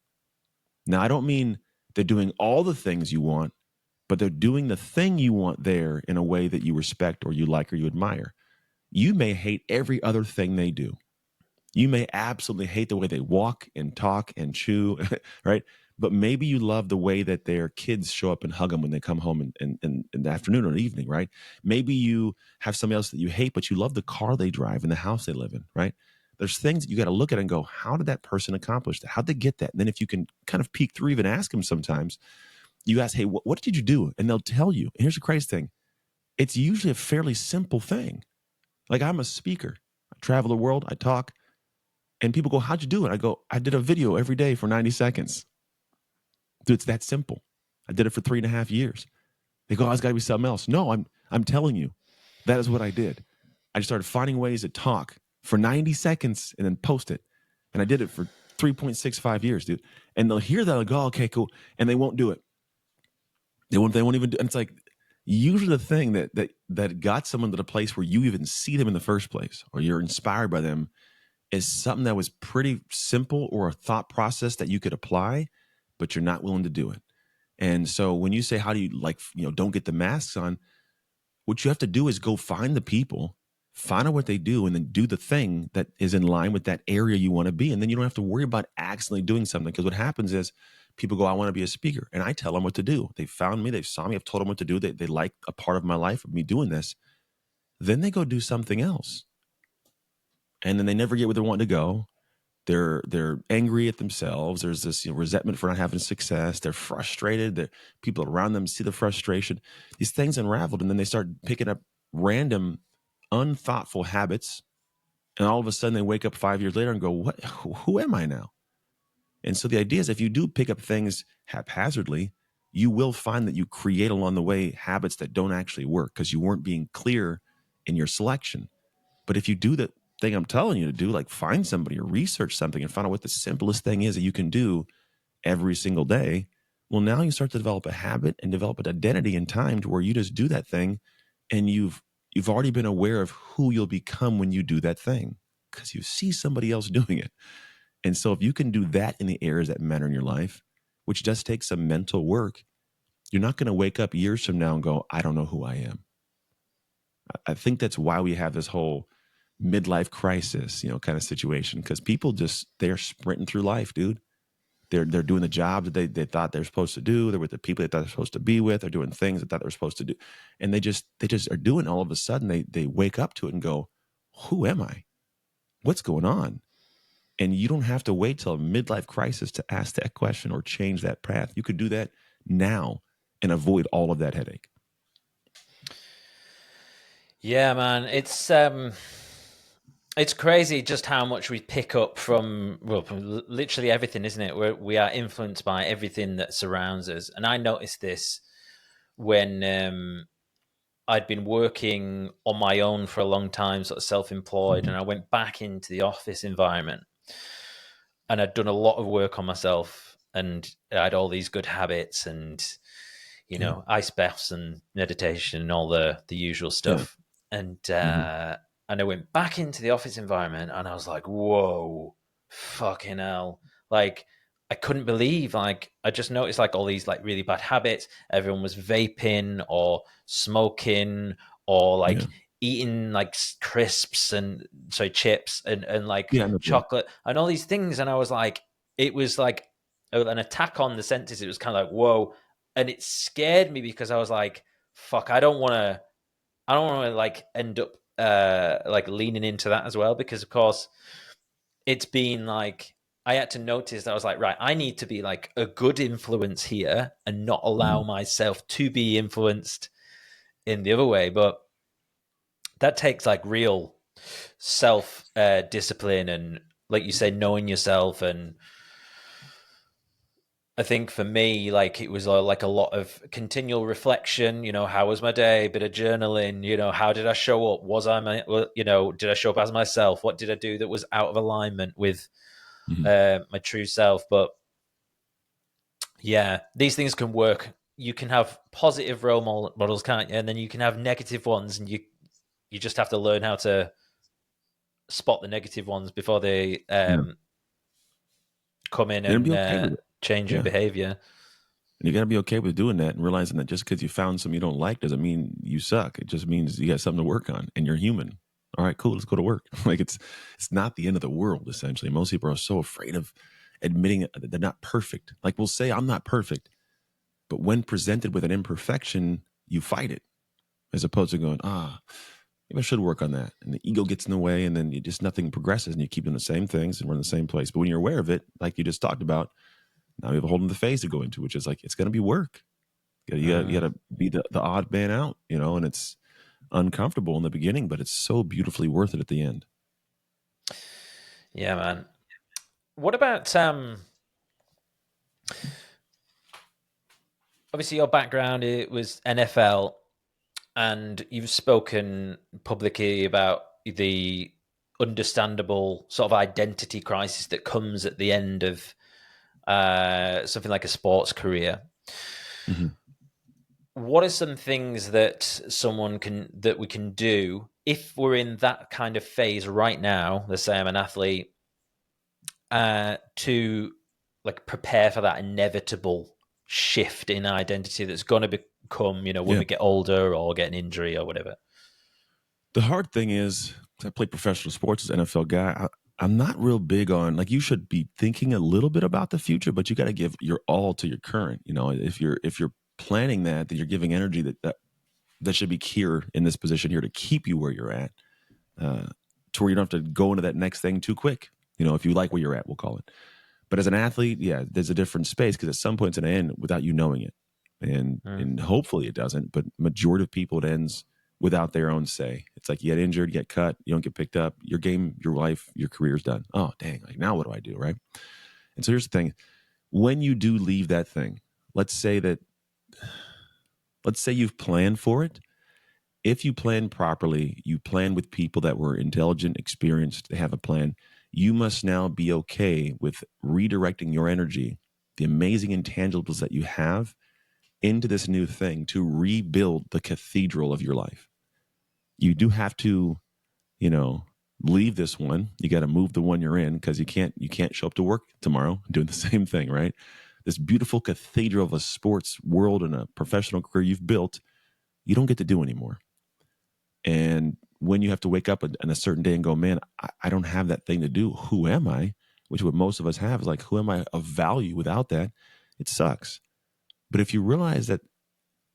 Now, I don't mean they're doing all the things you want, but they're doing the thing you want there in a way that you respect or you like or you admire. You may hate every other thing they do. You may absolutely hate the way they walk and talk and chew, right? But maybe you love the way that their kids show up and hug them when they come home in the afternoon or evening, right? Maybe you have somebody else that you hate, but you love the car they drive and the house they live in, right? There's things that you got to look at and go, how did that person accomplish that? How'd they get that? And then if you can kind of peek through, even ask them sometimes, you ask, hey, what did you do? And they'll tell you. And here's the crazy thing. it's usually a fairly simple thing. Like, I'm a speaker. I travel the world. I talk. And people go, how'd you do it? I go, I did a video every day for 90 seconds. Dude, it's that simple. I did it for 3.5 years. They go, oh, it's got to be something else. No, I'm telling you, that is what I did. I just started finding ways to talk for 90 seconds and then post it. And I did it for 3.65 years, dude. And they'll hear that, they'll go, okay, cool. And they won't do it. They won't even do it. And it's like, usually the thing that got someone to the place where you even see them in the first place, or you're inspired by them, is something that was pretty simple, or a thought process that you could apply, but you're not willing to do it. And so when you say, how do you don't get the masks on, what you have to do is go find the people, find out what they do, and then do the thing that is in line with that area you want to be. And then you don't have to worry about accidentally doing something. Because what happens is people go, I want to be a speaker. And I tell them what to do. They found me, they saw me, I've told them what to do. They like a part of my life of me doing this. Then they go do something else. And then they never get where they want to go. They're angry at themselves. There's this resentment for not having success. They're frustrated. People around them see the frustration. These things unraveled, and then they start picking up random, unthoughtful habits. And all of a sudden, they wake up 5 years later and go, "What? Who am I now?" And so the idea is, if you do pick up things haphazardly, you will find that you create along the way habits that don't actually work because you weren't being clear in your selection. But if you do the thing I'm telling you to do, like find somebody or research something and find out what the simplest thing is that you can do every single day, well, now you start to develop a habit and develop an identity in time to where you just do that thing, and you've already been aware of who you'll become when you do that thing because you see somebody else doing it. And so if you can do that in the areas that matter in your life, which does take some mental work, you're not going to wake up years from now and go, I don't know who I am. I think that's why we have this whole midlife crisis, kind of situation, because people they're sprinting through life, dude. They're doing the job that they thought they're supposed to do. They're with the people they thought they're supposed to be with. They're doing things they thought they were supposed to do. And they just are doing, all of a sudden they wake up to it and go, who am I? What's going on? And you don't have to wait till a midlife crisis to ask that question or change that path. You could do that now and avoid all of that headache. Yeah, man. It's crazy just how much we pick up from literally everything, isn't it? We are influenced by everything that surrounds us. And I noticed this when I'd been working on my own for a long time, sort of self-employed, and I went back into the office environment. And I'd done a lot of work on myself, and I had all these good habits and, ice baths and meditation and all the usual stuff. Yeah. And I went back into the office environment, and I was like, whoa, fucking hell. Like, I couldn't believe, I just noticed all these really bad habits. Everyone was vaping or smoking or eating crisps and chips and chocolate and all these things. And I was like, it was like an attack on the senses. It was kind of like, whoa. And it scared me because I was like, fuck, I don't want to end up leaning into that as well, because of course it's been I had to notice that I was like, right, I need to be a good influence here and not allow myself to be influenced in the other way. But that takes real self discipline and, like you say, knowing yourself. And I think for me, it was a lot of continual reflection. How was my day? Bit of journaling. How did I show up? Did I show up as myself? What did I do that was out of alignment with my true self? But yeah, these things can work. You can have positive role models, can't you? And then you can have negative ones, and you just have to learn how to spot the negative ones before they come in and change your behavior. And you got to be okay with doing that and realizing that just because you found something you don't like doesn't mean you suck. It just means you got something to work on and you're human. All right, cool. Let's go to work. It's not the end of the world, essentially. Most people are so afraid of admitting that they're not perfect. We'll say, I'm not perfect. But when presented with an imperfection, you fight it, as opposed to going, maybe I should work on that. And the ego gets in the way, and then nothing progresses, and you keep doing the same things and we're in the same place. But when you're aware of it, like you just talked about, now we have a whole other phase to go into, which is it's going to be work. You got to be the odd man out, and it's uncomfortable in the beginning, but it's so beautifully worth it at the end. Yeah, man. What about obviously your background, it was NFL, and you've spoken publicly about the understandable sort of identity crisis that comes at the end of something like a sports career. Mm-hmm. What are some things that we can do if we're in that kind of phase right now? Let's say I'm an athlete, to like prepare for that inevitable shift in identity that's going to become, when we get older or get an injury or whatever. The hard thing is, I play professional sports as an NFL guy. I'm not real big on, like, you should be thinking a little bit about the future, but you got to give your all to your current. If you're planning that you're giving energy that should be here in this position here to keep you where you're at, to where you don't have to go into that next thing too quick. If you like where you're at, we'll call it. But as an athlete, yeah, there's a different space, because at some point it's going to end without you knowing it. And hopefully it doesn't, but majority of people, it ends without their own say. It's like you get injured, you get cut, you don't get picked up, your game, your life, your career's done. Oh, dang, like now what do I do, right? And so here's the thing. When you do leave that thing, let's say you've planned for it. If you plan properly, you plan with people that were intelligent, experienced, they have a plan, you must now be okay with redirecting your energy, the amazing intangibles that you have, into this new thing to rebuild the cathedral of your life. You do have to, leave this one. You got to move the one you're in, because you can't show up to work tomorrow doing the same thing, right? This beautiful cathedral of a sports world and a professional career you've built, you don't get to do anymore. And when you have to wake up on a certain day and go, man, I don't have that thing to do. Who am I? Which what most of us have is like, who am I of value without that? It sucks. But if you realize that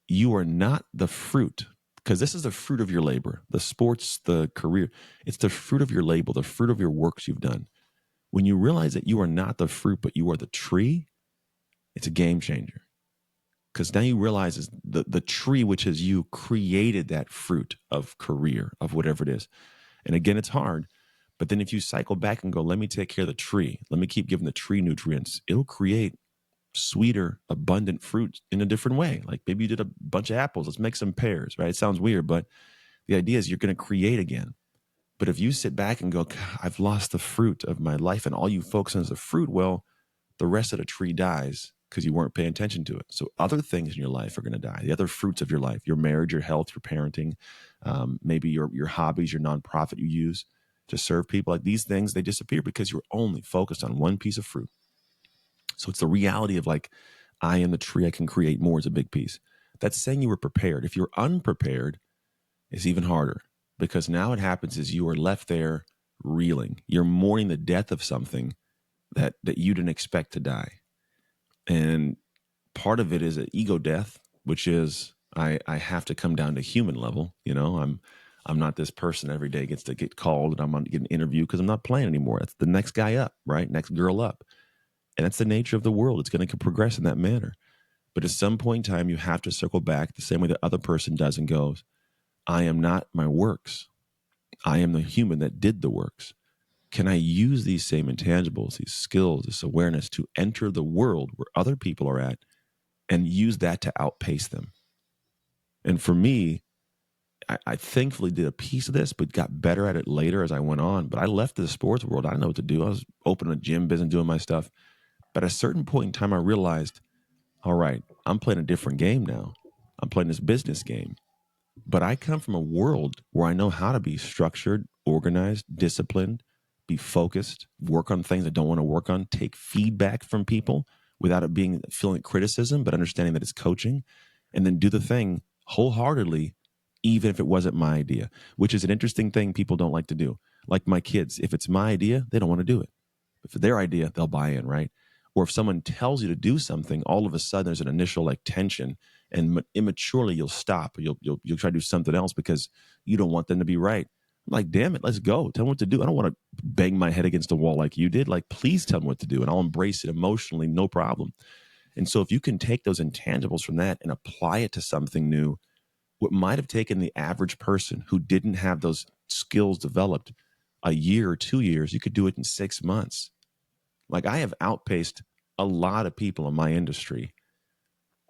you are not the fruit, because this is the fruit of your labor, the sports, the career, it's the fruit of your labor, the fruit of your works you've done. When you realize that you are not the fruit, but you are the tree, it's a game changer. Because now you realize is the tree, which is you, created that fruit of career, of whatever it is. And again, it's hard. But then if you cycle back and go, let me take care of the tree, let me keep giving the tree nutrients, it'll create sweeter, abundant fruit in a different way. Like maybe you did a bunch of apples, let's make some pears, right? It sounds weird, but the idea is you're going to create again. But if you sit back and go, I've lost the fruit of my life, and all you focus on is the fruit, well, the rest of the tree dies because you weren't paying attention to it. So other things in your life are going to die. The other fruits of your life, your marriage, your health, your parenting, maybe your hobbies, your nonprofit you use to serve people, like these things, they disappear because you're only focused on one piece of fruit. So it's the reality of like, I am the tree, I can create more is a big piece. That's saying you were prepared. If you're unprepared, it's even harder, because now what happens is you are left there reeling. You're mourning the death of something that you didn't expect to die. And part of it is an ego death, which is I have to come down to human level. I'm not this person every day gets to get called and I'm going to get an interview because I'm not playing anymore. That's the next guy up, right? Next girl up. And that's the nature of the world. It's going to progress in that manner. But at some point in time, you have to circle back the same way the other person does and goes, I am not my works. I am the human that did the works. Can I use these same intangibles, these skills, this awareness to enter the world where other people are at and use that to outpace them? And for me, I thankfully did a piece of this, but got better at it later as I went on. But I left the sports world. I didn't know what to do. I was opening a gym business, doing my stuff. But at a certain point in time, I realized, all right, I'm playing a different game now. I'm playing this business game. But I come from a world where I know how to be structured, organized, disciplined, be focused, work on things I don't want to work on, take feedback from people without it being feeling criticism, but understanding that it's coaching, and then do the thing wholeheartedly, even if it wasn't my idea, which is an interesting thing people don't like to do. Like my kids, if it's my idea, they don't want to do it. If it's their idea, they'll buy in, right? Or if someone tells you to do something, all of a sudden there's an initial like tension, and immaturely you'll stop. You'll try to do something else because you don't want them to be right. I'm like, damn it, let's go. Tell them what to do. I don't want to bang my head against the wall like you did. Like, please tell them what to do, and I'll embrace it emotionally, no problem. And so if you can take those intangibles from that and apply it to something new, what might have taken the average person who didn't have those skills developed a year or 2 years, you could do it in 6 months. Like, I have outpaced a lot of people in my industry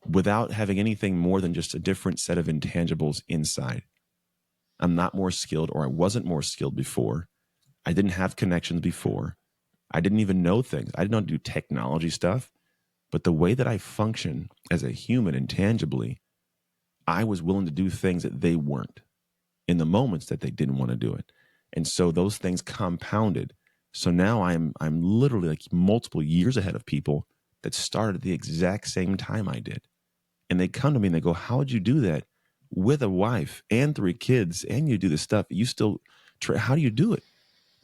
without having anything more than just a different set of intangibles inside. I'm not more skilled, or I wasn't more skilled before. I didn't have connections before. I didn't even know things. I did not do technology stuff. But the way that I function as a human intangibly, I was willing to do things that they weren't in the moments that they didn't want to do it. And so those things compounded. So now I'm literally like multiple years ahead of people that started at the exact same time I did. And they come to me and they go, how would you do that with a wife and 3 kids, and you do this stuff? You still how do you do it?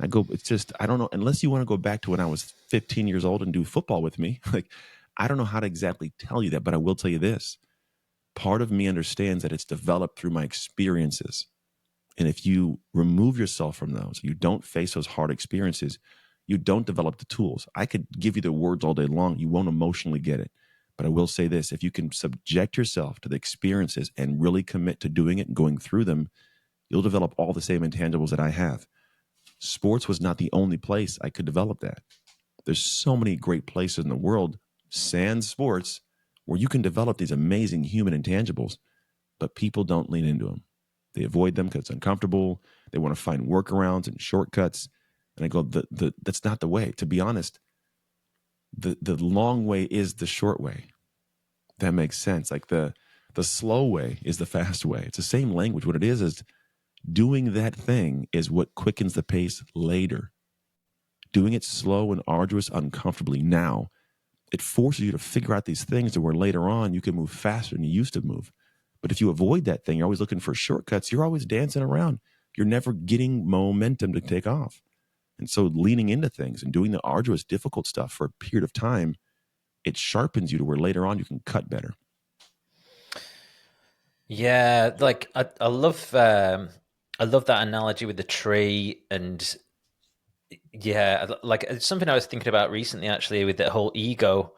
I go, it's just, I don't know, unless you want to go back to when I was 15 years old and do football with me. Like, I don't know how to exactly tell you that, but I will tell you this. Part of me understands that it's developed through my experiences. And if you remove yourself from those, you don't face those hard experiences, you don't develop the tools. I could give you the words all day long. You won't emotionally get it. But I will say this, if you can subject yourself to the experiences and really commit to doing it and going through them, you'll develop all the same intangibles that I have. Sports was not the only place I could develop that. There's so many great places in the world, sans sports, where you can develop these amazing human intangibles, but people don't lean into them. They avoid them because it's uncomfortable. They want to find workarounds and shortcuts. And I go, that's not the way. To be honest, the long way is the short way. That makes sense. Like the slow way is the fast way. It's the same language. What it is doing that thing is what quickens the pace later. Doing it slow and arduous, uncomfortably now, it forces you to figure out these things to where later on you can move faster than you used to move. But if you avoid that thing, you're always looking for shortcuts, you're always dancing around. You're never getting momentum to take off. And so leaning into things and doing the arduous, difficult stuff for a period of time, it sharpens you to where later on you can cut better. Yeah, like I love that analogy with the tree, and yeah, like it's something I was thinking about recently actually with the whole ego.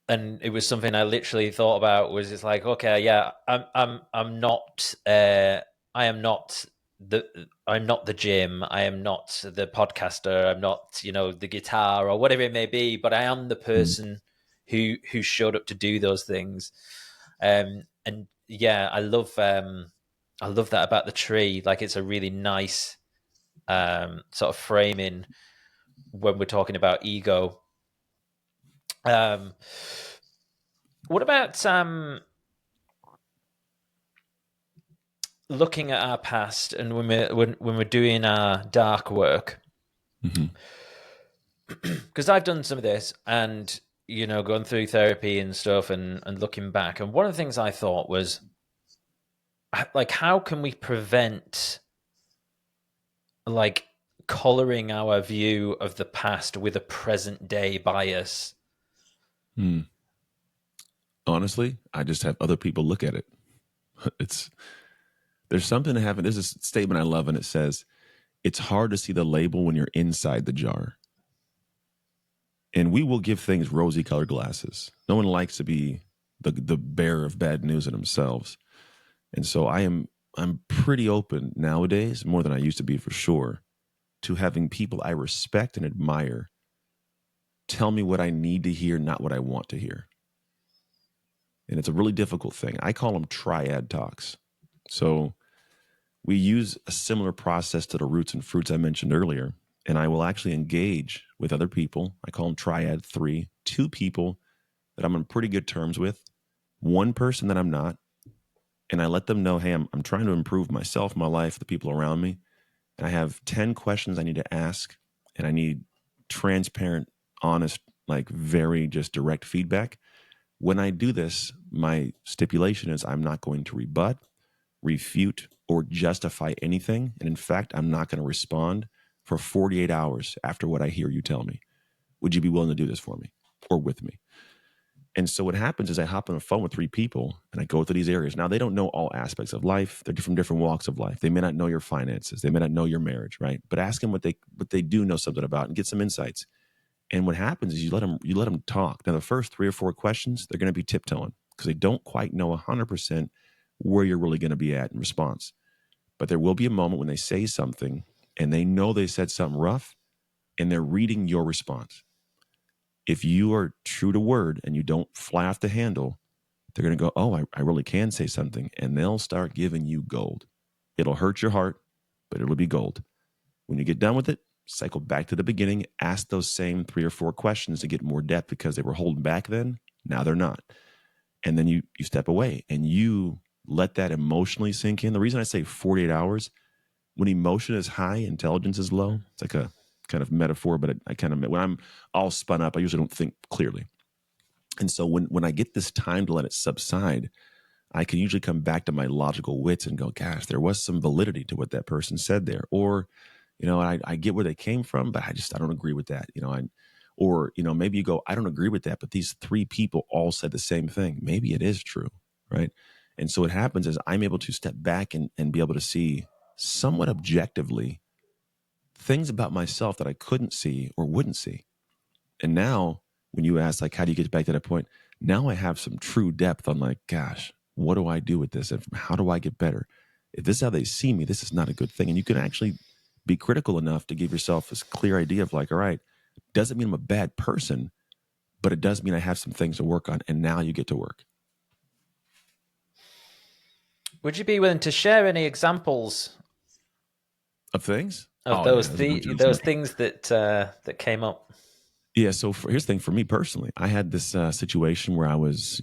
And it was something I literally thought about, was it's like, okay, yeah, I'm not I'm not the gym, I am not the podcaster, I'm not, the guitar or whatever it may be, but I am the person who showed up to do those things. And yeah, I love that about the tree. Like, it's a really nice sort of framing when we're talking about ego. What about looking at our past, and when we're doing our dark work? Because I've done some of this, and going through therapy and stuff, and looking back, and one of the things I thought was, like, how can we prevent, like, coloring our view of the past with a present day bias? Honestly, I just have other people look at it. There's something to happen. There's a statement I love, and it says, it's hard to see the label when you're inside the jar. And we will give things rosy colored glasses. No one likes to be the bearer of bad news in themselves. And so I'm pretty open nowadays, more than I used to be for sure, to having people I respect and admire tell me what I need to hear, not what I want to hear. And it's a really difficult thing. I call them Triad Talks. So we use a similar process to the roots and fruits I mentioned earlier. And I will actually engage with other people. I call them Triad 3, 2 people that I'm on pretty good terms with, 1 person that I'm not. And I let them know, hey, I'm trying to improve myself, my life, the people around me. And I have 10 questions I need to ask. And I need transparent, honest, like very just direct feedback. When I do this, my stipulation is I'm not going to rebut, refute, or justify anything. And in fact, I'm not going to respond for 48 hours after what I hear you tell me. Would you be willing to do this for me or with me? And so what happens is I hop on the phone with 3 people and I go through these areas. Now, they don't know all aspects of life. They're from different walks of life. They may not know your finances. They may not know your marriage, right? But ask them what they do know something about and get some insights. And what happens is you let them talk. Now, the first 3 or 4 questions, they're going to be tiptoeing. because they don't quite know 100% where you're really going to be at in response. But there will be a moment when they say something and they know they said something rough and they're reading your response. If you are true to word and you don't fly off the handle, they're going to go, oh, I really can say something. And they'll start giving you gold. It'll hurt your heart, but it'll be gold. When you get done with it, cycle back to the beginning, ask those same 3 or 4 questions to get more depth because they were holding back then. Now they're not. And then you step away and you let that emotionally sink in. The reason I say 48 hours, when emotion is high, intelligence is low. It's like a kind of metaphor, but I kind of, when I'm all spun up, I usually don't think clearly. And so when I get this time to let it subside, I can usually come back to my logical wits and go, gosh, there was some validity to what that person said there. Or, I get where they came from, but I don't agree with that. Maybe you go, I don't agree with that, but these 3 people all said the same thing. Maybe it is true, right? And so what happens is I'm able to step back and be able to see somewhat objectively things about myself that I couldn't see or wouldn't see. And now when you ask, like, how do you get back to that point? Now I have some true depth on, like, gosh, what do I do with this? And how do I get better? If this is how they see me, this is not a good thing. And you can actually be critical enough to give yourself this clear idea of, like, all right, doesn't mean I'm a bad person, but it does mean I have some things to work on. And now you get to work. Would you be willing to share any examples Of things? of those things that came up? Yeah. So here's the thing for me personally. I had this situation where I was,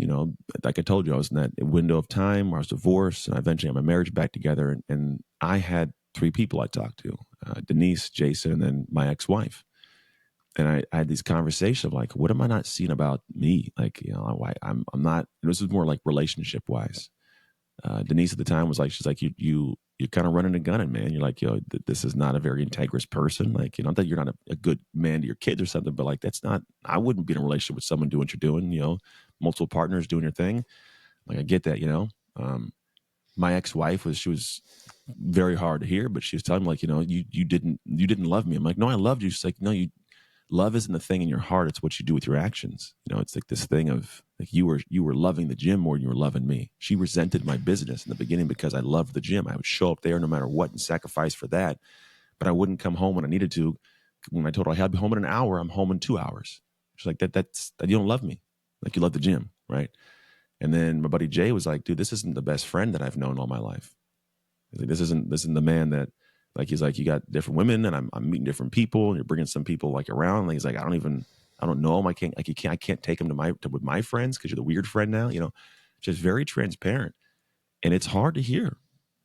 like I told you, I was in that window of time where I was divorced and I eventually got my marriage back together. And I had 3 people I talked to, Denise, Jason, and then my ex-wife. And I had these conversations of, like, what am I not seeing about me? Like, I'm not, this is more like relationship wise. Denise at the time was like, she's like, you're kind of running and gunning, man. You're like, this is not a very integrous person. Like, not that you're not a good man to your kids or something, but like, that's not, I wouldn't be in a relationship with someone doing what you're doing, multiple partners doing your thing. Like, I get that, my ex-wife she was very hard to hear, but she was telling me, like, you didn't love me. I'm like, no, I loved you. She's like, no, love isn't the thing in your heart. It's what you do with your actions. It's like this thing of, like, you were loving the gym more than you were loving me. She resented my business in the beginning because I loved the gym. I would show up there no matter what and sacrifice for that. But I wouldn't come home when I needed to. When I told her I had to be home in an hour, I'm home in 2 hours. She's like, that's you don't love me. Like, you love the gym, right? And then my buddy Jay was like, dude, this isn't the best friend that I've known all my life. He's like, this isn't the man that, like, he's like, you got different women and I'm meeting different people and you're bringing some people, like, around. Like, he's like, I don't know him. I can't take him with my friends because you're the weird friend now, just very transparent. And it's hard to hear.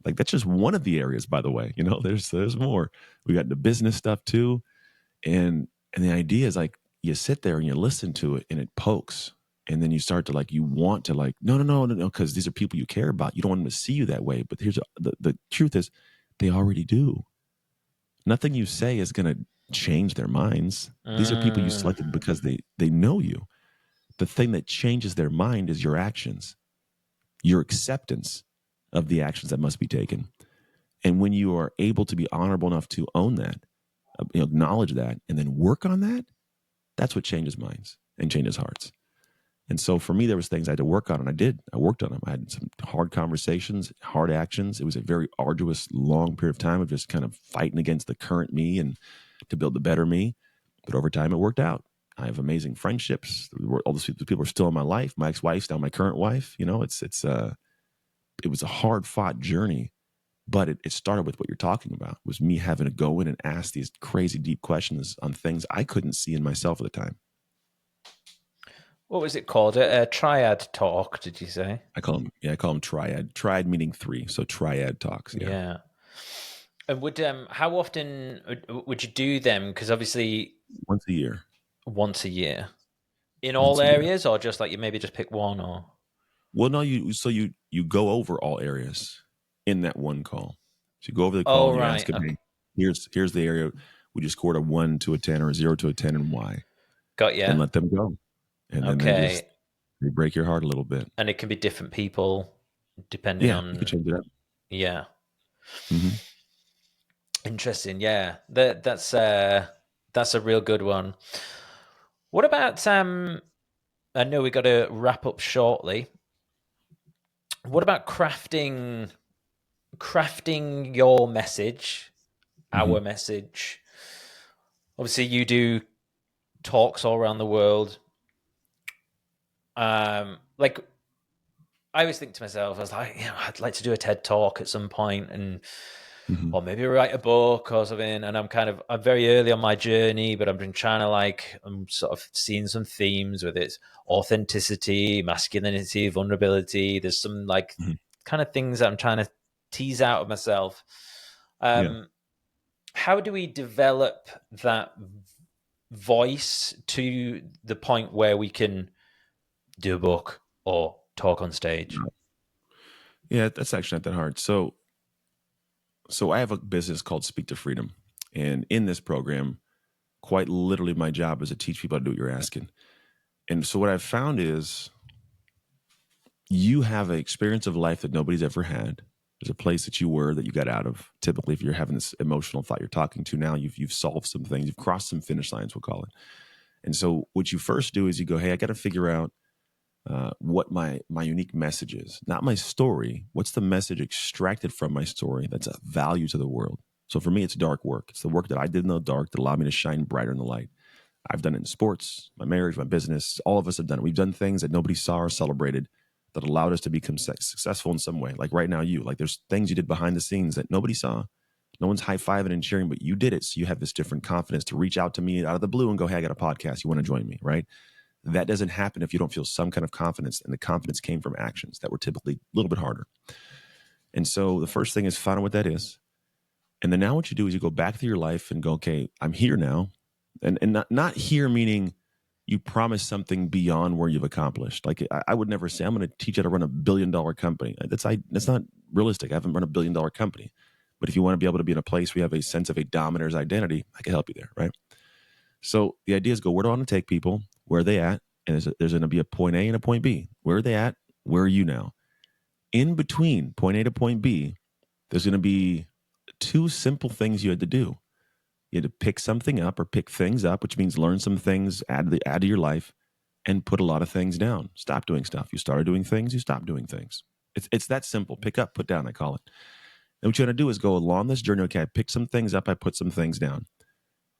Like, that's just one of the areas, by the way, there's more. We got the business stuff too. And the idea is, like, you sit there and you listen to it and it pokes. And then you start to, like, you want to, like, no, because these are people you care about. You don't want them to see you that way. But here's the truth is, they already do. Nothing you say is going to change their minds. These are people you selected because they know you. The thing that changes their mind is your actions, your acceptance of the actions that must be taken. And when you are able to be honorable enough to own that, acknowledge that, and then work on that, that's what changes minds and changes hearts. And so for me, there was things I had to work on, and I did. I worked on them. I had some hard conversations, hard actions. It was a very arduous, long period of time of just kind of fighting against the current me and to build the better me. But over time, it worked out. I have amazing friendships. All those people are still in my life. My ex-wife's now my current wife. It was a hard-fought journey, but it started with what you're talking about. Was me having to go in and ask these crazy deep questions on things I couldn't see in myself at the time. What was it called? A Triad Talk, did you say? I call them Triad. Triad meaning 3, so Triad Talks. Yeah. And how often would you do them? Because obviously, once a year. Once a year, in all areas, or just like you maybe just pick one, or? Well, no, you go over all areas in that one call. So you go over the call and you ask them, okay, here's the area. We just scored a 1 to a 10 or a 0 to a 10 and why. Got you. And let them go. And then they break your heart a little bit. And it can be different people depending on. You can change it up. Yeah. Mm-hmm. Interesting. Yeah, that's a real good one. What about I know we got to wrap up shortly. what about crafting your message, our message? Obviously, you do talks all around the world. Like, I always think to myself, I was like, I'd like to do a TED talk at some point, and or maybe write a book or something. And I'm very early on my journey, but I've been trying to I'm sort of seeing some themes with its authenticity, masculinity, vulnerability. There's some kind of things that I'm trying to tease out of myself. How do we develop that voice to the point where we can do a book or talk on stage? Yeah, that's actually not that hard. So I have a business called Speak to Freedom. And in this program, quite literally my job is to teach people how to do what you're asking. And so what I've found is you have an experience of life that nobody's ever had. There's a place that you were that you got out of. Typically, if you're having this emotional thought you're talking to now, you've solved some things. You've crossed some finish lines, we'll call it. And so what you first do is you go, hey, I got to figure out what my unique message is. Not my story. What's the message extracted from my story that's a value to the world? So for me, it's dark work. It's the work that I did in the dark that allowed me to shine brighter in the light. I've done it in sports, my marriage, my business. All of us have done it. We've done things that nobody saw or celebrated that allowed us to become successful in some way. Like right now, there's things you did behind the scenes that nobody saw. No one's high-fiving and cheering, but you did it. So you have this different confidence to reach out to me out of the blue and go, hey, I got a podcast. You want to join me, right? That doesn't happen if you don't feel some kind of confidence. And the confidence came from actions that were typically a little bit harder. And so the first thing is find out what that is. And then now what you do is you go back through your life and go, okay, I'm here now. And not here meaning you promise something beyond where you've accomplished. Like I would never say, I'm going to teach you how to run $1 billion company. That's not realistic. I haven't run $1 billion company. But if you want to be able to be in a place where you have a sense of a dominator's identity, I can help you there, right? So the idea is go, where do I want to take people? Where are they at? And there's going to be a point A and a point B. Where are they at? Where are you now? In between point A to point B, there's going to be two simple things you had to do. You had to pick something up or pick things up, which means learn some things, add to your life, and put a lot of things down. Stop doing stuff. You started doing things, you stop doing things. It's that simple. Pick up, put down, I call it. And what you want to do is go along this journey. Okay, I pick some things up, I put some things down.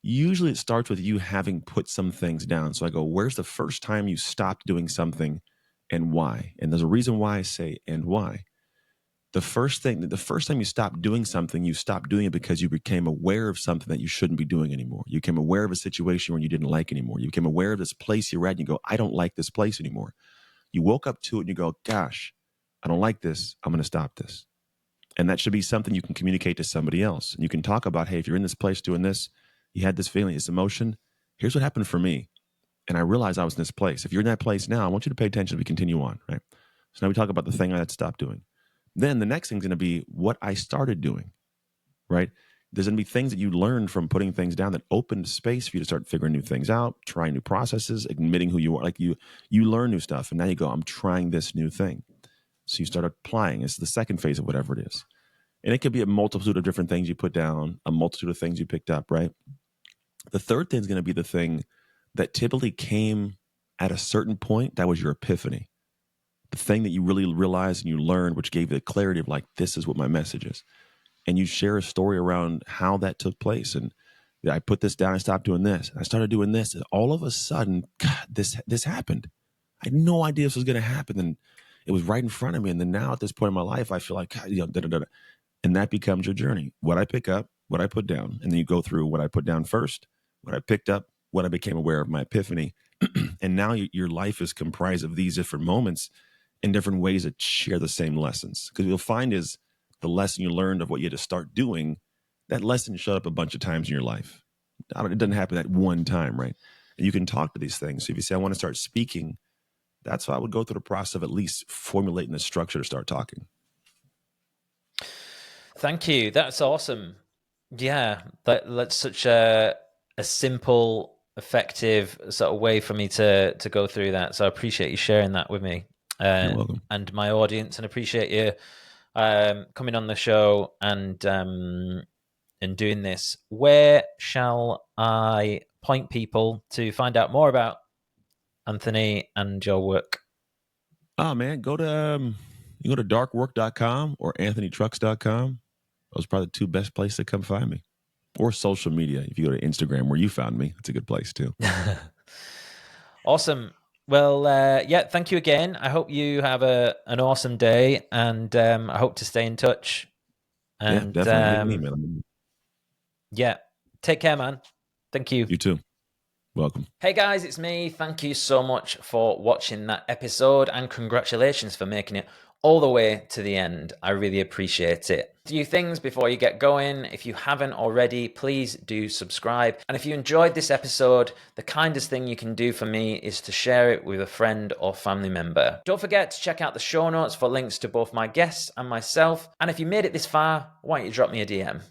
Usually it starts with you having put some things down. So I go, where's the first time you stopped doing something and why? And there's a reason why I say and why. The first time you stopped doing something, you stopped doing it because you became aware of something that you shouldn't be doing anymore. You became aware of a situation where you didn't like anymore. You became aware of this place you're at and you go, I don't like this place anymore. You woke up to it and you go, gosh, I don't like this. I'm going to stop this. And that should be something you can communicate to somebody else. And you can talk about, hey, if you're in this place doing this, you had this feeling, this emotion. Here's what happened for me. And I realized I was in this place. If you're in that place now, I want you to pay attention as we continue on, right? So now we talk about the thing I had to stop doing. Then the next thing's going to be what I started doing, right? There's going to be things that you learned from putting things down that opened space for you to start figuring new things out, trying new processes, admitting who you are. Like you learn new stuff. And now you go, I'm trying this new thing. So you start applying. It's the second phase of whatever it is. And it could be a multitude of different things you put down, a multitude of things you picked up, right? The third thing is going to be the thing that typically came at a certain point. That was your epiphany. The thing that you really realized and you learned, which gave you the clarity of like, this is what my message is. And you share a story around how that took place. And I put this down, I stopped doing this. And I started doing this. And all of a sudden, God, this happened. I had no idea this was going to happen. And it was right in front of me. And then now at this point in my life, I feel like, God, and that becomes your journey. What I pick up, what I put down. And then you go through what I put down first, what I picked up, what I became aware of, my epiphany. And now your life is comprised of these different moments in different ways that share the same lessons. Because you'll find is the lesson you learned of what you had to start doing, that lesson showed up a bunch of times in your life. It doesn't happen at one time, right? And you can talk to these things. So if you say, I want to start speaking, that's why I would go through the process of at least formulating the structure to start talking. Thank you. That's awesome. Yeah, that's such a simple, effective sort of way for me to go through that. So I appreciate you sharing that with me. You're welcome. And my audience, and appreciate you coming on the show and doing this. Where shall I point people to find out more about Anthony and your work? Oh man, go to You go to darkwork.com or anthonytrucks.com. Those are probably the two best places to come find me. Or social media. If you go to Instagram where you found me, it's a good place too. Awesome. Well, yeah, thank you again. I hope you have an awesome day, and I hope to stay in touch. And yeah, definitely. Man. Yeah, take care, man. Thank you. You too. Welcome. Hey guys, it's me. Thank you so much for watching that episode, and congratulations for making it all the way to the end. I really appreciate it. A few things before you get going. If you haven't already, please do subscribe. And if you enjoyed this episode, the kindest thing you can do for me is to share it with a friend or family member. Don't forget to check out the show notes for links to both my guests and myself. And if you made it this far, why don't you drop me a DM?